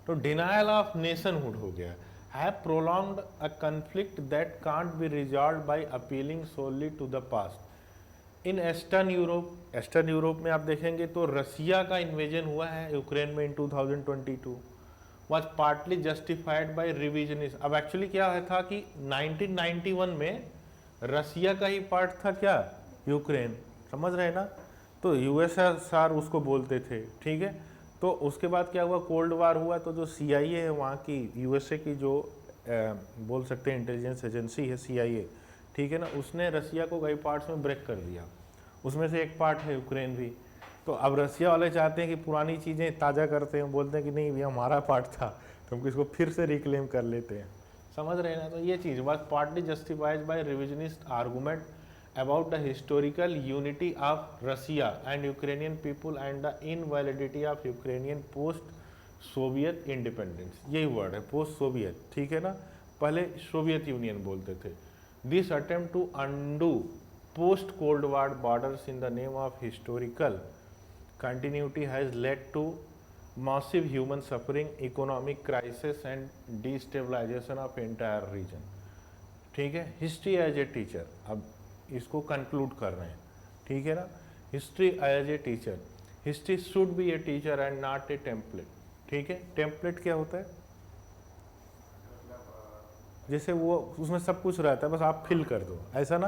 तो डिनायल ऑफ नेशनहुड हो गया, have prolonged a conflict that can't be resolved by appealing solely to the past. In eastern Europe में आप देखेंगे तो रसिया का इन्वेजन हुआ है यूक्रेन में इन 2022, was partly justified by revisionism। अब एक्चुअली क्या है था कि 1991 में रसिया का ही पार्ट था क्या, यूक्रेन, समझ रहे हैं ना। तो यूएसएसआर उसको बोलते थे, ठीक है। तो उसके बाद क्या हुआ, कोल्ड वार हुआ, तो जो सीआईए है वहाँ की, यूएसए की जो बोल सकते हैं इंटेलिजेंस एजेंसी है सीआईए, ठीक है ना, उसने रसिया को कई पार्ट्स में ब्रेक कर दिया, उसमें से एक पार्ट है यूक्रेन भी। तो अब रसिया वाले चाहते हैं कि पुरानी चीज़ें ताज़ा करते हैं, बोलते हैं कि नहीं ये हमारा पार्ट था, तो हम इसको फिर से रिक्लेम कर लेते हैं, समझ रहे हैं ना। तो ये चीज़ was partly justified by revisionist argument about the historical unity of Russia and Ukrainian people and the invalidity of Ukrainian post-Soviet independence। यही वर्ड है पोस्ट सोवियत, ठीक है ना, पहले सोवियत यूनियन बोलते थे। This attempt to undo post Cold War borders in the name of historical continuity has led to massive human suffering, economic crisis and destabilization of entire region। ठीक है, history as a teacher, अब इसको conclude कर रहे हैं, ठीक है ना। History as a teacher, history should be a teacher and not a template, ठीक है। टेम्पलेट क्या होता है? जैसे वो उसमें सब कुछ रहता है, बस आप फिल कर दो, ऐसा ना,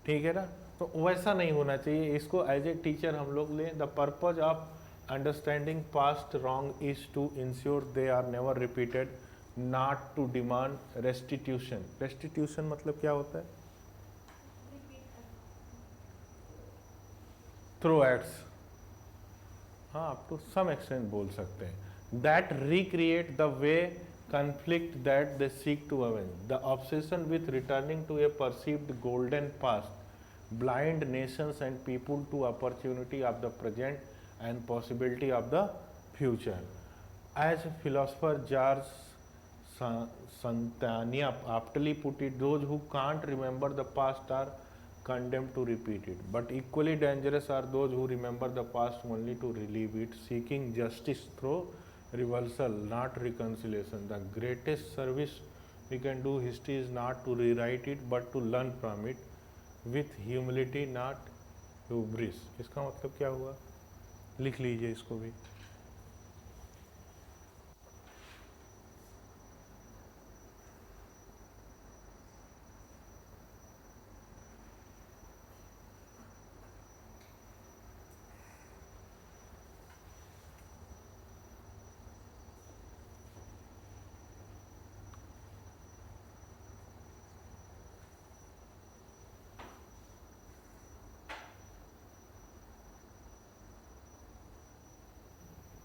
ठीक है ना। तो वैसा नहीं होना चाहिए, इसको एज ए टीचर हम लोग लें। The purpose of understanding past wrong is to ensure they are never repeated, not to demand restitution. Restitution मतलब क्या होता है? थ्रू एक्ट्स, हाँ, आप टू सम एक्सटेंट बोल सकते हैं। That recreate the way conflict that they seek to avenge. The obsession with returning to a perceived golden past blind nations and people to opportunity of the present and possibility of the future. As philosopher George Santayana aptly put it, those who can't remember the past are condemned to repeat it. But equally dangerous are those who remember the past only to relive it, seeking justice through reversal, not reconciliation. The greatest service we can do history is not to rewrite it but to learn from it with humility, not hubris. इसका मतलब क्या हुआ? लिख लीजिए इसको भी।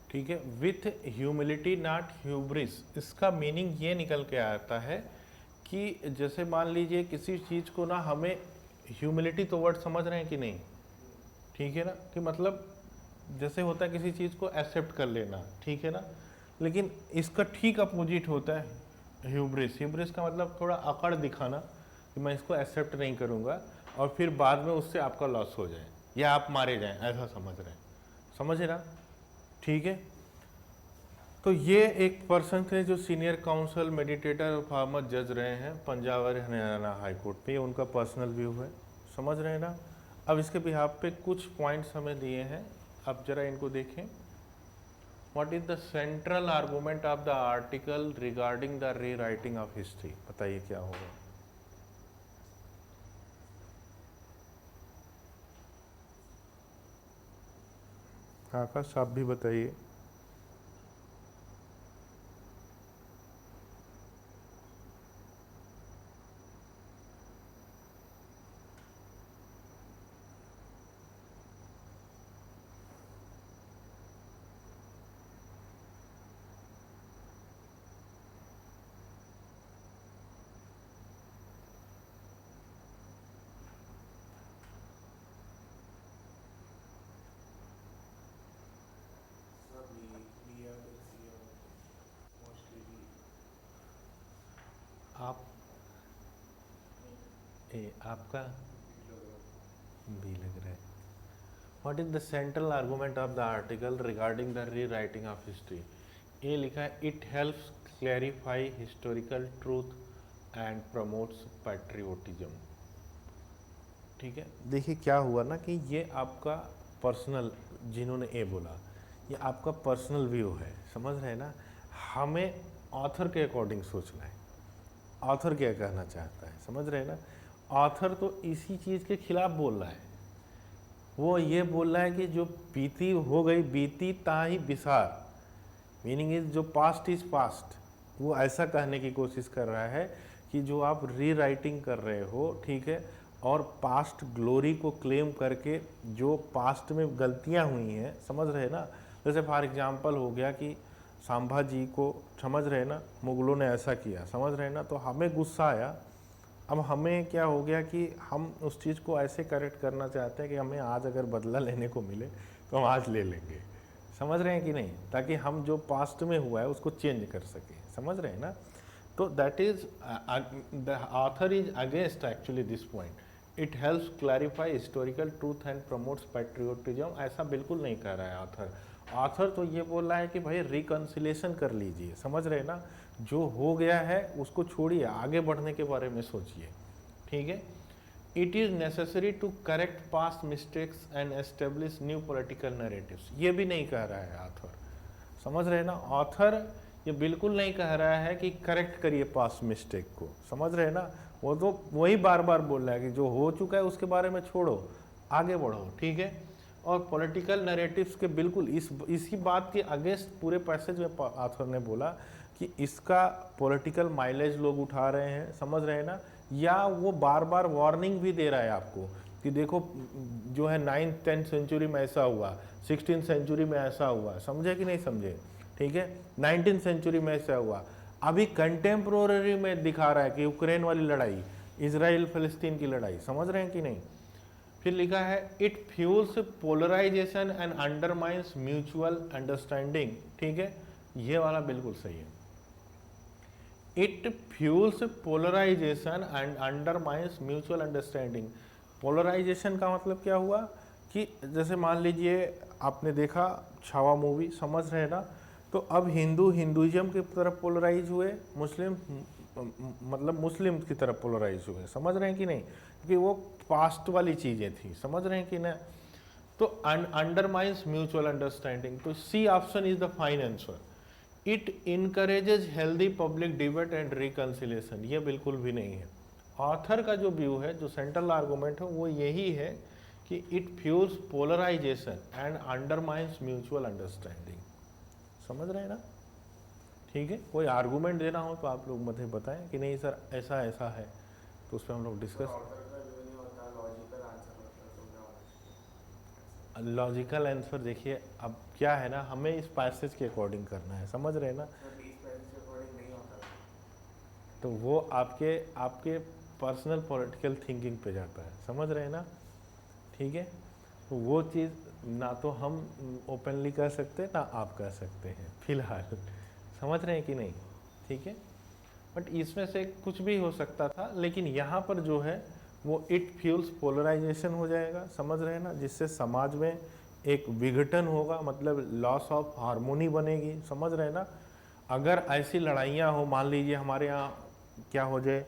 ठीक है, विथ ह्यूमिलिटी नॉट ह्यूब्रिस। इसका मीनिंग ये निकल के आता है कि जैसे मान लीजिए किसी चीज़ को ना, हमें ह्यूमिलिटी तो वर्ड समझ रहे हैं कि नहीं, ठीक है ना, कि मतलब जैसे होता है किसी चीज़ को एक्सेप्ट कर लेना, ठीक है ना, लेकिन इसका ठीक अपोजिट होता है ह्यूब्रिस। ह्यूब्रिस का मतलब थोड़ा अकड़ दिखाना कि मैं इसको एक्सेप्ट नहीं करूँगा और फिर बाद में उससे आपका लॉस हो जाए या आप मारे जाएं, ऐसा समझ रहे हैं, समझे ना, ठीक है। तो ये एक पर्सन थे जो सीनियर काउंसिल मेडिटेटर और फार्मर जज रहे हैं पंजाब और हरियाणा हाई कोर्ट पे, उनका पर्सनल व्यू है, समझ रहे हैं ना। अब इसके बिहाफ पे कुछ पॉइंट्स हमें दिए हैं, अब जरा इनको देखें। What is the central argument of the article regarding the री राइटिंग ऑफ हिस्ट्री? बताइए क्या होगा। आकाश आप भी बताइए। आप आपका भी लग रहा है। What is the central argument of the article regarding the री राइटिंग ऑफ हिस्ट्री? ये लिखा है, it helps clarify historical truth and promotes patriotism. ठीक है, देखिए क्या हुआ ना कि ये आपका पर्सनल, जिन्होंने ए बोला, ये आपका पर्सनल व्यू है, समझ रहे हैं ना। हमें ऑथर के अकॉर्डिंग सोचना है, ऑथर क्या कहना चाहता है, समझ रहे हैं ना। ऑथर तो इसी चीज़ के खिलाफ बोल रहा है, वो ये बोल रहा है कि जो बीती हो गई बीती ताही बिसार, मीनिंग इज जो पास्ट इज पास्ट, वो ऐसा कहने की कोशिश कर रहा है कि जो आप री राइटिंग कर रहे हो, ठीक है, और पास्ट ग्लोरी को क्लेम करके जो पास्ट में गलतियां हुई हैं, समझ रहे हैं ना। जैसे फॉर एग्जांपल हो गया कि संभाजी को, समझ रहे हैं ना, मुगलों ने ऐसा किया, समझ रहे हैं ना, तो हमें गुस्सा आया। अब हमें क्या हो गया कि हम उस चीज़ को ऐसे करेक्ट करना चाहते हैं कि हमें आज अगर बदला लेने को मिले तो हम आज ले लेंगे, समझ रहे हैं कि नहीं, ताकि हम जो पास्ट में हुआ है उसको चेंज कर सकें, समझ रहे हैं ना। तो that is the author is against actually this point. It helps clarify historical truth and promotes patriotism, ऐसा बिल्कुल नहीं कह रहा है ऑथर। ऑथर तो ये बोल रहा है कि भाई रिकन्सिलेशन कर लीजिए, समझ रहे हैं ना, जो हो गया है उसको छोड़िए, आगे बढ़ने के बारे में सोचिए, ठीक है। It is necessary to correct past mistakes and establish new political narratives. ये भी नहीं कह रहा है ऑथर, समझ रहे हैं ना, ऑथर ये बिल्कुल नहीं कह रहा है कि करेक्ट करिए पास्ट मिस्टेक को, समझ रहे हैं ना, वो तो वही बार बार बोल रहा है कि जो हो चुका है उसके बारे में छोड़ो, आगे बढ़ो, ठीक है। और पॉलिटिकल नैरेटिव्स के बिल्कुल इसी बात के अगेंस्ट पूरे पैसेज में ऑथर ने बोला कि इसका पॉलिटिकल माइलेज लोग उठा रहे हैं, समझ रहे हैं ना, या वो बार बार वार्निंग भी दे रहा है आपको कि देखो जो है 9th 10th सेंचुरी में ऐसा हुआ, 16th सेंचुरी में ऐसा हुआ, समझे कि नहीं समझे, ठीक है, 19th सेंचुरी में ऐसा हुआ। अभी कंटेम्प्रोरी में दिखा रहा है कि यूक्रेन वाली लड़ाई, इजराइल फिलिस्तीन की लड़ाई, समझ रहे हैं कि नहीं। फिर लिखा है it fuels polarisation and undermines mutual understanding, ठीक है, ये वाला बिल्कुल सही है। It fuels polarisation and undermines mutual understanding. Polarisation का मतलब क्या हुआ कि जैसे मान लीजिए आपने देखा छावा मूवी, समझ रहे हैं ना, तो अब हिंदुइज्म की तरफ पोलराइज हुए, मुस्लिम मतलब मुस्लिम की तरफ पोलराइज हुए, समझ रहे हैं कि नहीं, क्योंकि वो पास्ट वाली चीज़ें थी, समझ रहे हैं कि ना। तो अंडरमाइंस म्यूचुअल अंडरस्टैंडिंग, तो C option is the fine answer. It encourages healthy public debate and reconciliation, ये बिल्कुल भी नहीं है। ऑथर का जो व्यू है, जो सेंट्रल आर्गूमेंट है, वो यही है कि it fuels polarisation and undermines mutual understanding, समझ रहे हैं ना, ठीक है। कोई आर्गूमेंट देना हो तो आप लोग मुझे बताएं कि नहीं सर ऐसा ऐसा है, तो उस पर हम लोग डिस्कस। लॉजिकल आंसर देखिए अब क्या है ना, हमें इस पैसेज के अकॉर्डिंग करना है, समझ रहे हैं ना, तो वो आपके आपके पर्सनल पॉलिटिकल थिंकिंग पे जाता है, समझ रहे हैं ना, ठीक है। तो वो चीज़ ना तो हम ओपनली कर सकते ना आप कर सकते हैं फिलहाल, समझ रहे हैं कि नहीं, ठीक है। बट इसमें से कुछ भी हो सकता था, लेकिन यहाँ पर जो है वो इट फ्यूल्स पोलराइजेशन हो जाएगा, समझ रहे हैं ना, जिससे समाज में एक विघटन होगा, मतलब लॉस ऑफ हार्मोनी बनेगी, समझ रहे हैं ना। अगर ऐसी लड़ाइयाँ हो, मान लीजिए हमारे यहाँ क्या हो जाए,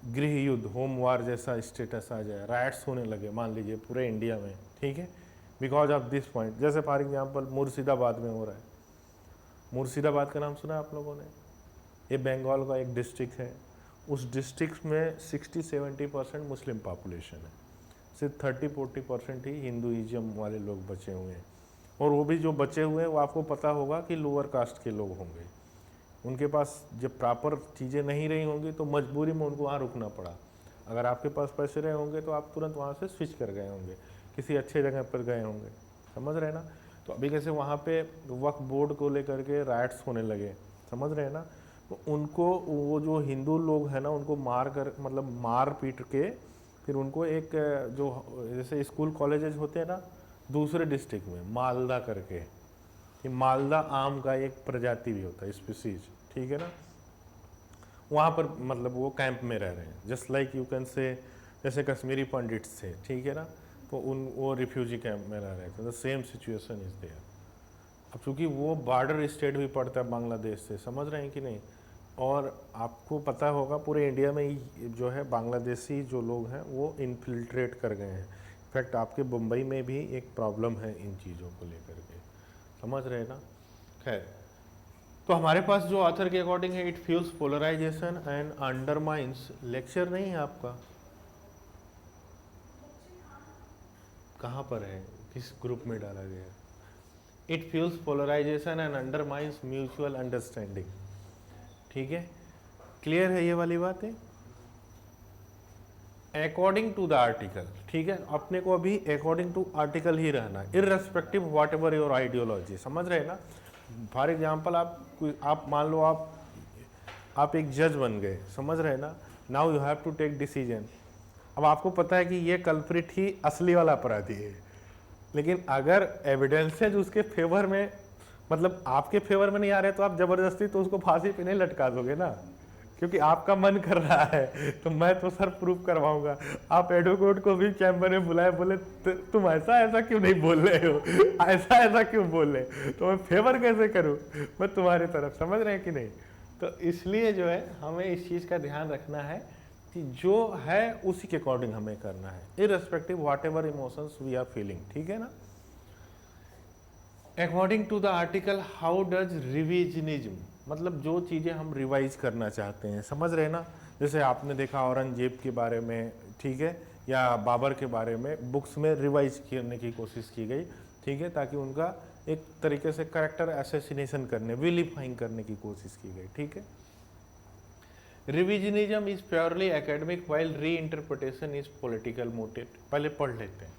गृह युद्ध, होम वार जैसा स्टेटस आ जाए, राइट्स होने लगे मान लीजिए पूरे इंडिया में, ठीक है, बिकॉज ऑफ दिस पॉइंट, जैसे फॉर एग्जांपल मुर्शिदाबाद में हो रहा है। मुर्शिदाबाद का नाम सुना आप लोगों ने, ये बंगाल का एक डिस्ट्रिक्ट है, उस डिस्ट्रिक्ट में 60-70% मुस्लिम पॉपुलेशन है, सिर्फ 30-40% ही हिंदुइज्म वाले लोग बचे हुए हैं, और वो भी जो बचे हुए हैं वो आपको पता होगा कि लोअर कास्ट के लोग होंगे, उनके पास जब प्रॉपर चीज़ें नहीं रही होंगी तो मजबूरी में उनको वहाँ रुकना पड़ा। अगर आपके पास पैसे रहे होंगे तो आप तुरंत वहाँ से स्विच कर गए होंगे, किसी अच्छे जगह पर गए होंगे, समझ रहे हैं ना। तो अभी कैसे वहाँ पे वक्फ बोर्ड को लेकर के राइट्स होने लगे, समझ रहे हैं ना, तो उनको वो जो हिंदू लोग हैं ना उनको मार कर, मतलब मार पीट के फिर उनको एक जो जैसे स्कूल कॉलेजेस होते हैं ना दूसरे डिस्ट्रिक्ट में, मालदा करके, कि मालदा आम का एक प्रजाति भी होता है, स्पीसीज, ठीक है ना, वहाँ पर मतलब वो कैंप में रह रहे हैं, just like you can say जैसे कश्मीरी पंडिट्स थे, ठीक है ना, तो वो रिफ्यूजी कैंप में रह रहे थे, the same situation is there. अब चूँकि वो बॉर्डर स्टेट भी पड़ता है बांग्लादेश से, समझ रहे हैं कि नहीं, और आपको पता होगा पूरे इंडिया में ही जो है बांग्लादेशी जो लोग हैं वो इन्फिल्ट्रेट कर गए हैं। इनफैक्ट आपके मुंबई में भी एक प्रॉब्लम है इन चीज़ों को लेकर के, समझ रहे हैं ना। खैर, तो हमारे पास जो ऑथर के अकॉर्डिंग है, it fuels polarisation and undermines, lecture नहीं है आपका, कहाँ पर है, किस ग्रुप में डाला गया, it fuels polarisation and undermines mutual understanding, ठीक है, क्लियर है ये वाली बात है। अकॉर्डिंग टू द आर्टिकल, ठीक है, अपने को अभी अकॉर्डिंग टू आर्टिकल ही रहना, irrespective what ever your ideology, समझ रहे हैं ना। फॉर एग्जाम्पल आप मान लो आप एक जज बन गए, समझ रहे हैं ना, now you have to take decision. अब आपको पता है कि ये कल्प्रिट ही असली वाला अपराधी है, लेकिन अगर एविडेंसेज उसके फेवर में, मतलब आपके फेवर में नहीं आ रहे, तो आप जबरदस्ती तो उसको फांसी पे नहीं लटका दोगे ना, क्योंकि आपका मन कर रहा है, तो मैं तो सर प्रूफ करवाऊंगा। आप एडवोकेट को भी चैम्बर में बुलाए, बोले तुम ऐसा ऐसा क्यों नहीं बोल रहे हो, ऐसा ऐसा क्यों बोल रहे, तो मैं फेवर कैसे करूं मैं तुम्हारी तरफ, समझ रहे हैं कि नहीं। तो इसलिए जो है हमें इस चीज़ का ध्यान रखना है कि जो है उसी के अकॉर्डिंग हमें करना है, irrespective whatever emotions we are feeling, ठीक है ना। According to the article how does revisionism, मतलब जो चीज़ें हम रिवाइज करना चाहते हैं, समझ रहे ना। जैसे आपने देखा औरंगजेब के बारे में, ठीक है, या बाबर के बारे में बुक्स में रिवाइज करने की कोशिश की गई, ठीक है, ताकि उनका एक तरीके से कैरेक्टर असैसिनेशन करने, विलीफाइंग करने की कोशिश की गई, ठीक है। Revisionism is purely academic while reinterpretation is political motive. पहले पढ़ लेते हैं,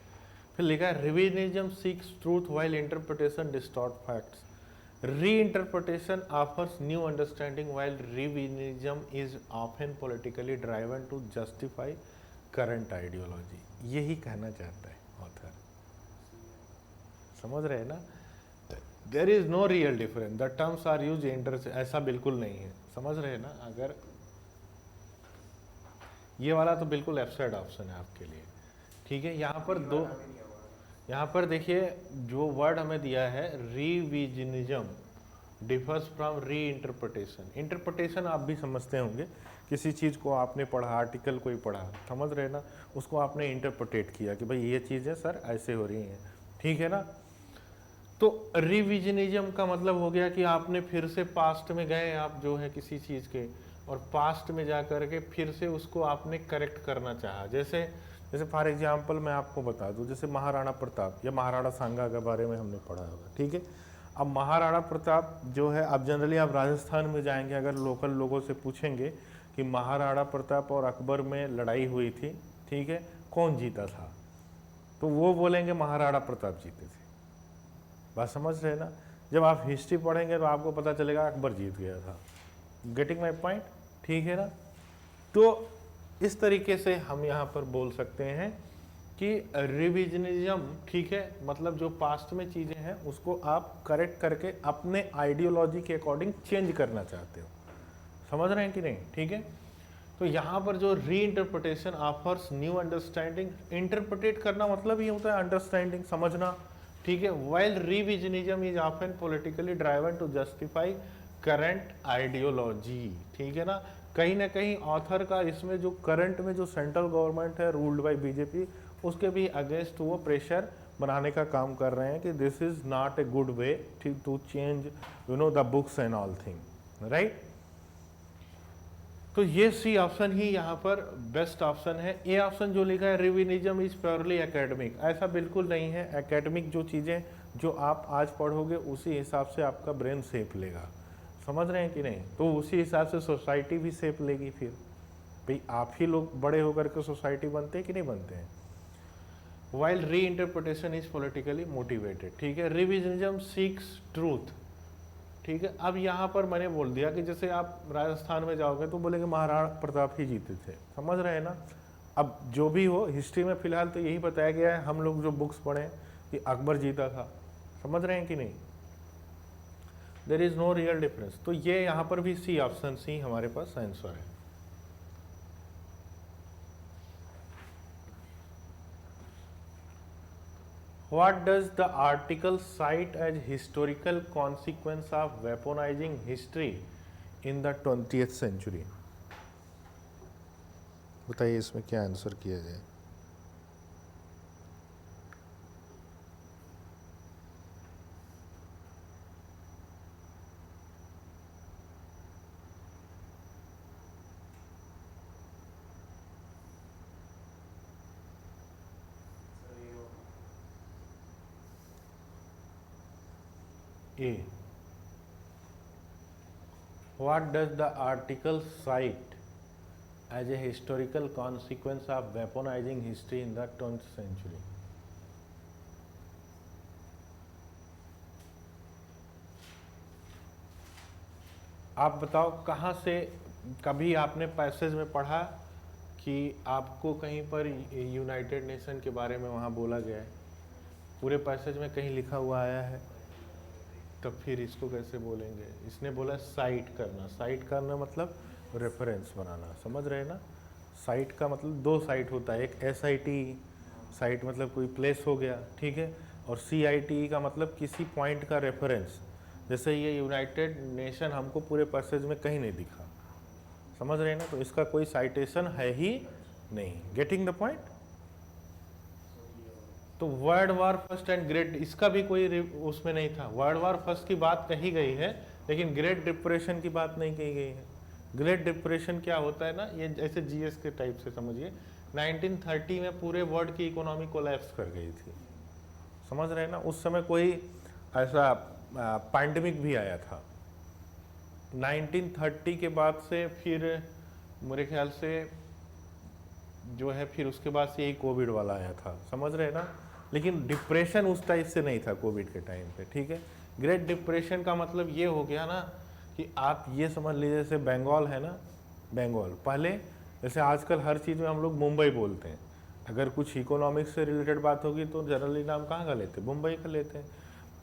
फिर लिखा है revisionism seeks truth while interpretation distort facts. Reinterpretation offers new understanding while revisionism is often politically driven to justify current ideology। यही कहना चाहता है ऑथर, समझ रहे हैं ना। There is no real difference, the terms are use inter, ऐसा बिल्कुल नहीं है, समझ रहे हैं ना। अगर ये वाला तो बिल्कुल एब्सर्ड ऑप्शन है आपके लिए, ठीक है। यहाँ पर दो, यहाँ पर देखिए जो वर्ड हमें दिया है रिविजनिज्म डिफर्स फ्रॉम री इंटरप्रिटेशन। इंटरप्रिटेशन आप भी समझते होंगे, किसी चीज़ को आपने पढ़ा, आर्टिकल कोई पढ़ा, समझ रहे ना, उसको आपने इंटरप्रिटेट किया कि भाई ये चीज़ें सर ऐसे हो रही हैं, ठीक है ना। तो रिविजनिज्म का मतलब हो गया कि आपने फिर से पास्ट में गए, आप जो है किसी चीज़ के, और पास्ट में जा कर के फिर से उसको आपने करेक्ट करना चाहा। जैसे फॉर एग्जांपल मैं आपको बता दूं, जैसे महाराणा प्रताप या महाराणा सांगा के बारे में हमने पढ़ा होगा, ठीक है। अब महाराणा प्रताप जो है, अब जनरली आप राजस्थान में जाएंगे, अगर लोकल लोगों से पूछेंगे कि महाराणा प्रताप और अकबर में लड़ाई हुई थी, ठीक है, कौन जीता था, तो वो बोलेंगे महाराणा प्रताप जीते थे। बात समझ रहे हैं ना। जब आप हिस्ट्री पढ़ेंगे तो आपको पता चलेगा अकबर जीत गया था। गेटिंग माई पॉइंट, ठीक है ना। तो इस तरीके से हम यहाँ पर बोल सकते हैं कि रिविजनिज्म, ठीक है, मतलब जो पास्ट में चीज़ें हैं उसको आप करेक्ट करके अपने आइडियोलॉजी के अकॉर्डिंग चेंज करना चाहते हो, समझ रहे हैं कि नहीं, ठीक है। तो यहाँ पर जो reinterpretation offers new understanding, interpret करना मतलब ये होता है अंडरस्टैंडिंग, समझना, ठीक है। While revisionism is often politically driven to justify current ideology, ठीक है ना। कहीं ना कहीं ऑथर का इसमें जो करंट में जो सेंट्रल गवर्नमेंट है रूल्ड बाय बीजेपी, उसके भी अगेंस्ट वो प्रेशर बनाने का काम कर रहे हैं कि this is not a good way to change you know the books and all thing, right. तो ये सी ऑप्शन ही यहाँ पर बेस्ट ऑप्शन है। ए ऑप्शन जो लिखा है रिविजनिज्म इज प्योरली एकेडमिक, ऐसा बिल्कुल नहीं है। एकेडमिक जो चीज़ें जो आप आज पढ़ोगे उसी हिसाब से आपका ब्रेन शेप लेगा, समझ रहे हैं कि नहीं। तो उसी हिसाब से सोसाइटी भी शेप लेगी। फिर भाई आप ही लोग बड़े होकर के सोसाइटी बनते हैं कि नहीं बनते हैं। While reinterpretation is politically motivated, ठीक है। रिविजनिज्म सीक्स ट्रूथ, ठीक है। अब यहाँ पर मैंने बोल दिया कि जैसे आप राजस्थान में जाओगे तो बोलेंगे महाराणा प्रताप ही जीते थे, समझ रहे हैं ना। अब जो भी हो, हिस्ट्री में फिलहाल तो यही बताया गया है, हम लोग जो बुक्स पढ़े कि अकबर जीता था, समझ रहे हैं कि नहीं। There is no real difference. तो ये यहाँ पर भी सी ऑप्शन सी हमारे पास आंसर है। What does the article cite as historical consequence of weaponizing history in the 20th century? बताइए इसमें क्या आंसर किया जाए। A. What does the article cite as a historical consequence of weaponizing history in the 20th century? आप बताओ कहाँ से, कभी आपने पैसेज में पढ़ा कि आपको कहीं पर यूनाइटेड नेशन के बारे में वहाँ बोला गया है, पूरे पैसेज में कहीं लिखा हुआ आया है, तब फिर इसको कैसे बोलेंगे। इसने बोला साइट करना, साइट करना मतलब रेफरेंस बनाना, समझ रहे हैं ना। साइट का मतलब दो साइट होता है, एक SIT साइट मतलब कोई प्लेस हो गया, ठीक है, और CIT का मतलब किसी पॉइंट का रेफरेंस। जैसे ये यूनाइटेड नेशन हमको पूरे पैसेज में कहीं नहीं दिखा, समझ रहे हैं ना, तो इसका कोई साइटेशन है ही नहीं। Getting the point. तो world war first and great, इसका भी कोई उसमें नहीं था। वर्ल्ड वार फर्स्ट की बात कही गई है, लेकिन ग्रेट डिप्रेशन की बात नहीं कही गई है। ग्रेट डिप्रेशन क्या होता है ना, ये जैसे जीएस के टाइप से समझिए, 1930 में पूरे वर्ल्ड की इकोनॉमी कोलैप्स कर गई थी, समझ रहे हैं ना। उस समय कोई ऐसा पैंडेमिक भी आया था। 1930 के बाद से फिर मेरे ख्याल से जो है, फिर उसके बाद से यही कोविड वाला आया था, समझ रहे हैं ना। लेकिन डिप्रेशन उस टाइप से नहीं था कोविड के टाइम पे, ठीक है। ग्रेट डिप्रेशन का मतलब ये हो गया ना कि आप ये समझ लीजिए, जैसे बंगाल है ना, बंगाल पहले, जैसे आजकल हर चीज़ में हम लोग मुंबई बोलते हैं, अगर कुछ इकोनॉमिक्स से रिलेटेड बात होगी तो जनरली नाम कहाँ का लेते हैं, मुंबई का लेते हैं।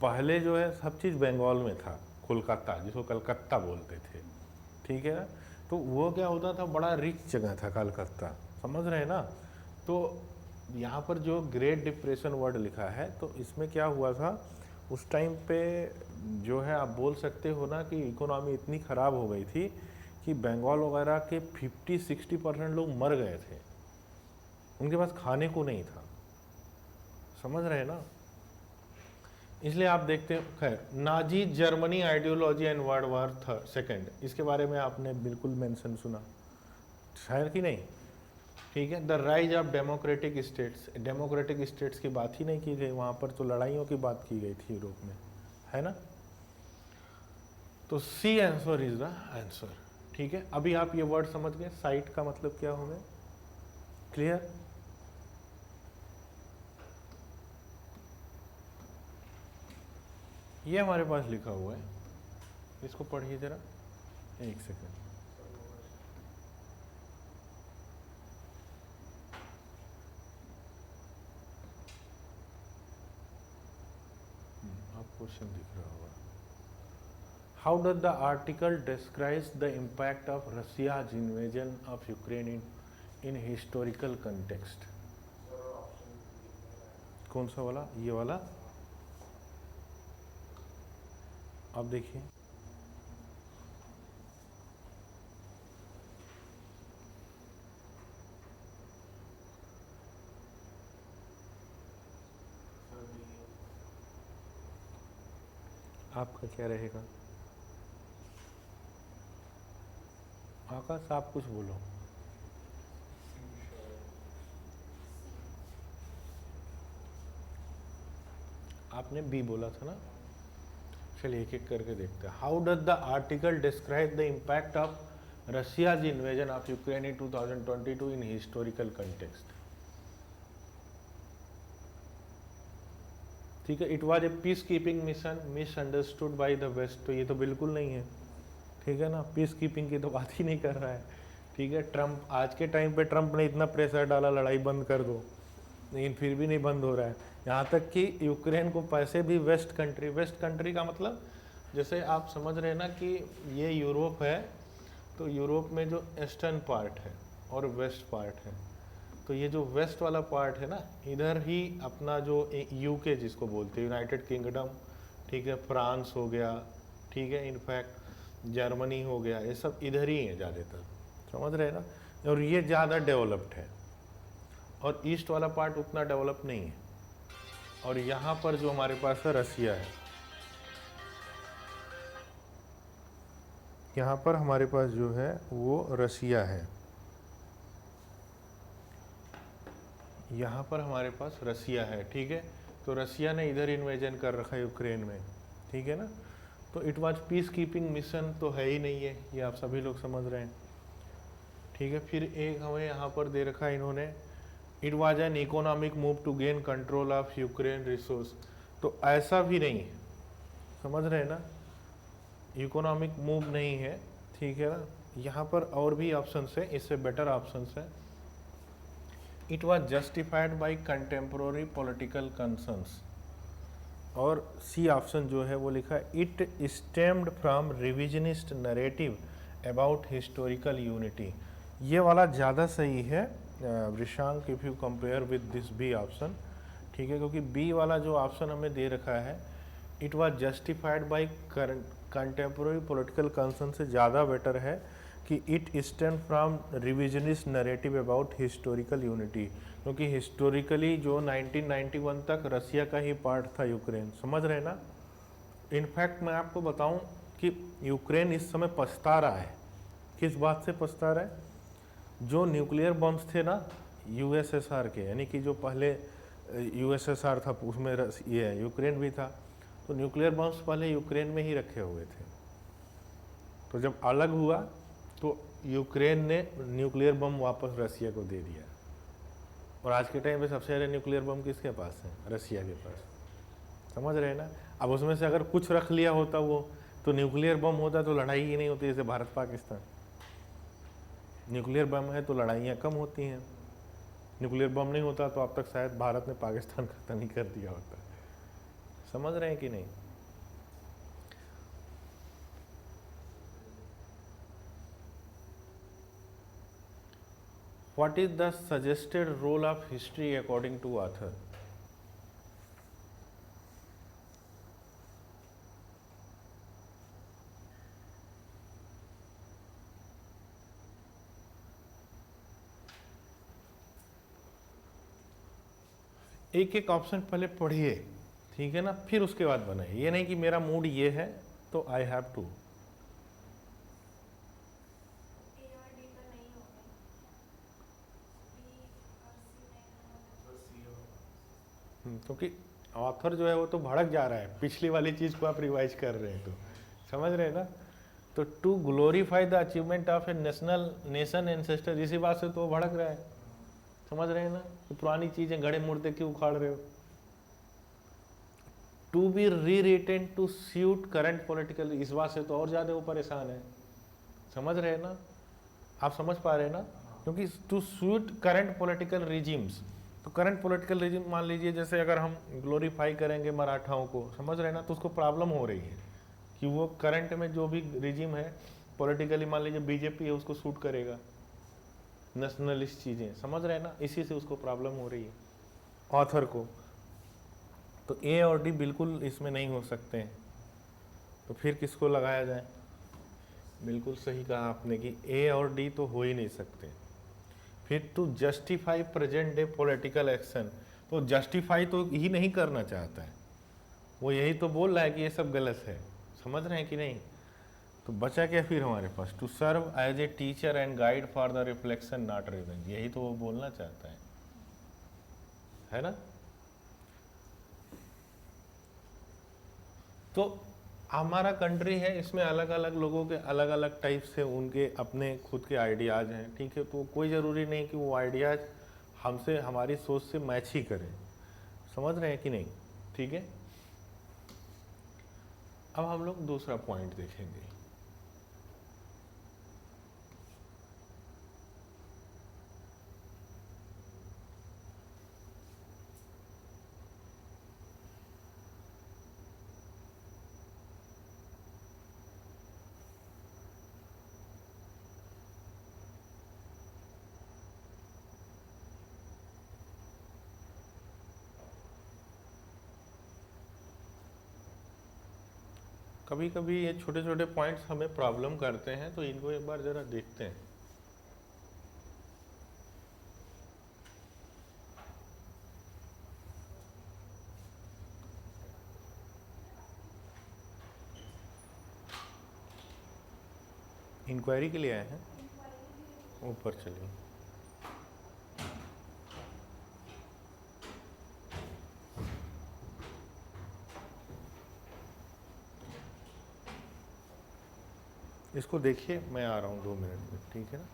पहले जो है सब चीज़ बंगाल में था, कोलकाता जिसको कलकत्ता बोलते थे, ठीक है ना। तो वो क्या होता था, बड़ा रिच जगह था कलकत्ता, समझ रहे हैं ना। तो यहाँ पर जो ग्रेट डिप्रेशन वर्ड लिखा है, तो इसमें क्या हुआ था उस टाइम पे, जो है आप बोल सकते हो ना कि इकोनॉमी इतनी ख़राब हो गई थी कि बंगाल वगैरह के 50-60% लोग मर गए थे, उनके पास खाने को नहीं था, समझ रहे हैं ना। इसलिए आप देखते हैं, खैर, Nazi Germany ideology and world war second, इसके बारे में आपने बिल्कुल मेंशन सुना शायद कि नहीं, ठीक है। The rise of democratic states, democratic states की बात ही नहीं की गई वहाँ पर, तो लड़ाइयों की बात की गई थी यूरोप में, है ना। तो C answer is the answer, ठीक है। अभी आप ये वर्ड समझ गए, साइट का मतलब क्या हो गया, क्लियर। ये हमारे पास लिखा हुआ है, इसको पढ़िए जरा, एक सेकेंड। आप क्वेश्चन दिख रहा होगा। How does the article describes the impact of Russia's invasion of Ukraine in historical context. कौन सा वाला, ये वाला, आप देखिए। आपका क्या रहेगा, आकाश आप कुछ बोलो। आपने बी बोला था ना, चलिए एक एक करके देखते हैं। How does the article describe the impact of Russia's invasion of Ukraine in 2022 in historical context, ठीक है। It was a peace keeping mission misunderstood by the west, तो ये तो बिल्कुल नहीं है, ठीक है ना, पीस कीपिंग की तो बात ही नहीं कर रहा है, ठीक है। ट्रम्प, आज के टाइम पे ट्रम्प ने इतना प्रेशर डाला लड़ाई बंद कर दो, लेकिन फिर भी नहीं बंद हो रहा है। यहाँ तक कि यूक्रेन को पैसे भी वेस्ट कंट्री का मतलब, जैसे आप समझ रहे हैं ना कि ये यूरोप है, तो यूरोप में जो ईस्टर्न पार्ट है और वेस्ट पार्ट है, तो ये जो वेस्ट वाला पार्ट है ना, इधर ही अपना जो यूके जिसको बोलते हैं, यूनाइटेड किंगडम, ठीक है, फ्रांस हो गया, ठीक है, इनफैक्ट जर्मनी हो गया, ये सब इधर ही है ज़्यादातर, समझ रहे हैं ना। और ये ज़्यादा डेवलप्ड है, और ईस्ट वाला पार्ट उतना डेवलप नहीं है। और यहाँ पर जो हमारे पास है रसिया है, यहाँ पर हमारे पास जो है वो रसिया है, यहाँ पर हमारे पास रसिया है, ठीक है। तो रसिया ने इधर इन्वेजन कर रखा है यूक्रेन में, ठीक है ना। तो it was piece keeping mission तो है ही नहीं है, ये आप सभी लोग समझ रहे हैं, ठीक है। फिर एक हमें यहाँ पर दे रखा है इन्होंने, it was an economic move to gain control of Ukraine resource, तो ऐसा भी नहीं है, समझ रहे हैं ना, इकोनॉमिक मूव नहीं है, ठीक है ना। यहाँ पर और भी ऑप्शंस है, इससे बेटर ऑप्शंस है। It was justified by contemporary political concerns, और सी ऑप्शन जो है वो लिखा है, it stemmed from revisionist narrative about historical unity. ये वाला ज़्यादा सही है Vrishank, if you compare with this B option, ठीक है, क्योंकि बी वाला जो ऑप्शन हमें दे रखा है, it was justified by contemporary political concern, से ज़्यादा बेटर है कि it stem from revisionist narrative about historical unity, क्योंकि हिस्टोरिकली जो 1991 तक रसिया का ही पार्ट था यूक्रेन, समझ रहे ना। इनफैक्ट मैं आपको बताऊं कि यूक्रेन इस समय पछता रहा है। किस बात से पछता रहा है? जो न्यूक्लियर बम्स थे ना यूएसएसआर के, यानी कि जो पहले यूएसएसआर था उसमें ये यूक्रेन भी था, तो न्यूक्लियर बम्स पहले यूक्रेन में ही रखे हुए थे। तो जब अलग हुआ तो यूक्रेन ने न्यूक्लियर बम वापस रसिया को दे दिया, और आज के टाइम पे सबसे ज़्यादा न्यूक्लियर बम किसके पास है? रसिया के पास, समझ रहे हैं ना। अब उसमें से अगर कुछ रख लिया होता वो, तो न्यूक्लियर बम होता तो लड़ाई ही नहीं होती, जैसे भारत पाकिस्तान। न्यूक्लियर बम है तो लड़ाइयाँ कम होती हैं, न्यूक्लियर बम नहीं होता तो अब तक शायद भारत ने पाकिस्तान खत्म ही कर दिया होता। समझ रहे हैं कि नहीं? What is the suggested role of history according to author? एक एक ऑप्शन पहले पढ़िए, ठीक है ना, फिर उसके बाद बनाइए। ये नहीं कि मेरा मूड ये है तो आई हैव टू। क्योंकि ऑथर जो है वो तो भड़क जा रहा है, पिछली वाली चीज़ को आप रिवाइज कर रहे हैं, तो समझ रहे हैं ना। तो to glorify the achievement of a nation ancestor, इसी बात से तो वो भड़क रहा है, समझ रहे हैं ना। तो पुरानी चीज़ें घड़े मुर्दे क्यों उखाड़ रहे हो? To be rewritten to suit current political, इस बात से तो और ज़्यादा वो परेशान है, समझ रहे हैं ना। आप समझ पा रहे हैं ना, क्योंकि to suit current political regimes, तो करंट पॉलिटिकल रिजिम मान लीजिए, जैसे अगर हम ग्लोरीफाई करेंगे मराठाओं को, समझ रहे हैं ना, तो उसको प्रॉब्लम हो रही है कि वो करंट में जो भी रिजिम है पॉलिटिकली, मान लीजिए बीजेपी है, उसको सूट करेगा, नेशनलिस्ट चीज़ें, समझ रहे हैं ना, इसी से उसको प्रॉब्लम हो रही है ऑथर को। तो ए और डी बिल्कुल इसमें नहीं हो सकते हैं, तो फिर किसको लगाया जाए? बिल्कुल सही कहा आपने कि ए और डी तो हो ही नहीं सकते। फिर to justify present day political action, तो जस्टिफाई तो ही नहीं करना चाहता है, वो यही तो बोल रहा है कि ये सब गलत है, समझ रहे हैं कि नहीं। तो बचा क्या फिर हमारे पास? To serve as a teacher and guide for the reflection not revenge, यही तो वो बोलना चाहता है ना। तो हमारा कंट्री है, इसमें अलग अलग लोगों के अलग अलग टाइप से उनके अपने खुद के आइडियाज़ हैं, ठीक है। तो कोई ज़रूरी नहीं कि वो आइडियाज़ हमसे, हमारी सोच से मैच ही करें, समझ रहे हैं कि नहीं, ठीक है। अब हम लोग दूसरा पॉइंट देखेंगे। कभी कभी ये छोटे छोटे पॉइंट्स हमें प्रॉब्लम करते हैं, तो इनको एक बार ज़रा देखते हैं। इंक्वायरी के लिए आए हैं, ऊपर चलिए। इसको देखिए, मैं आ रहा हूँ 2 मिनट में, ठीक है ना।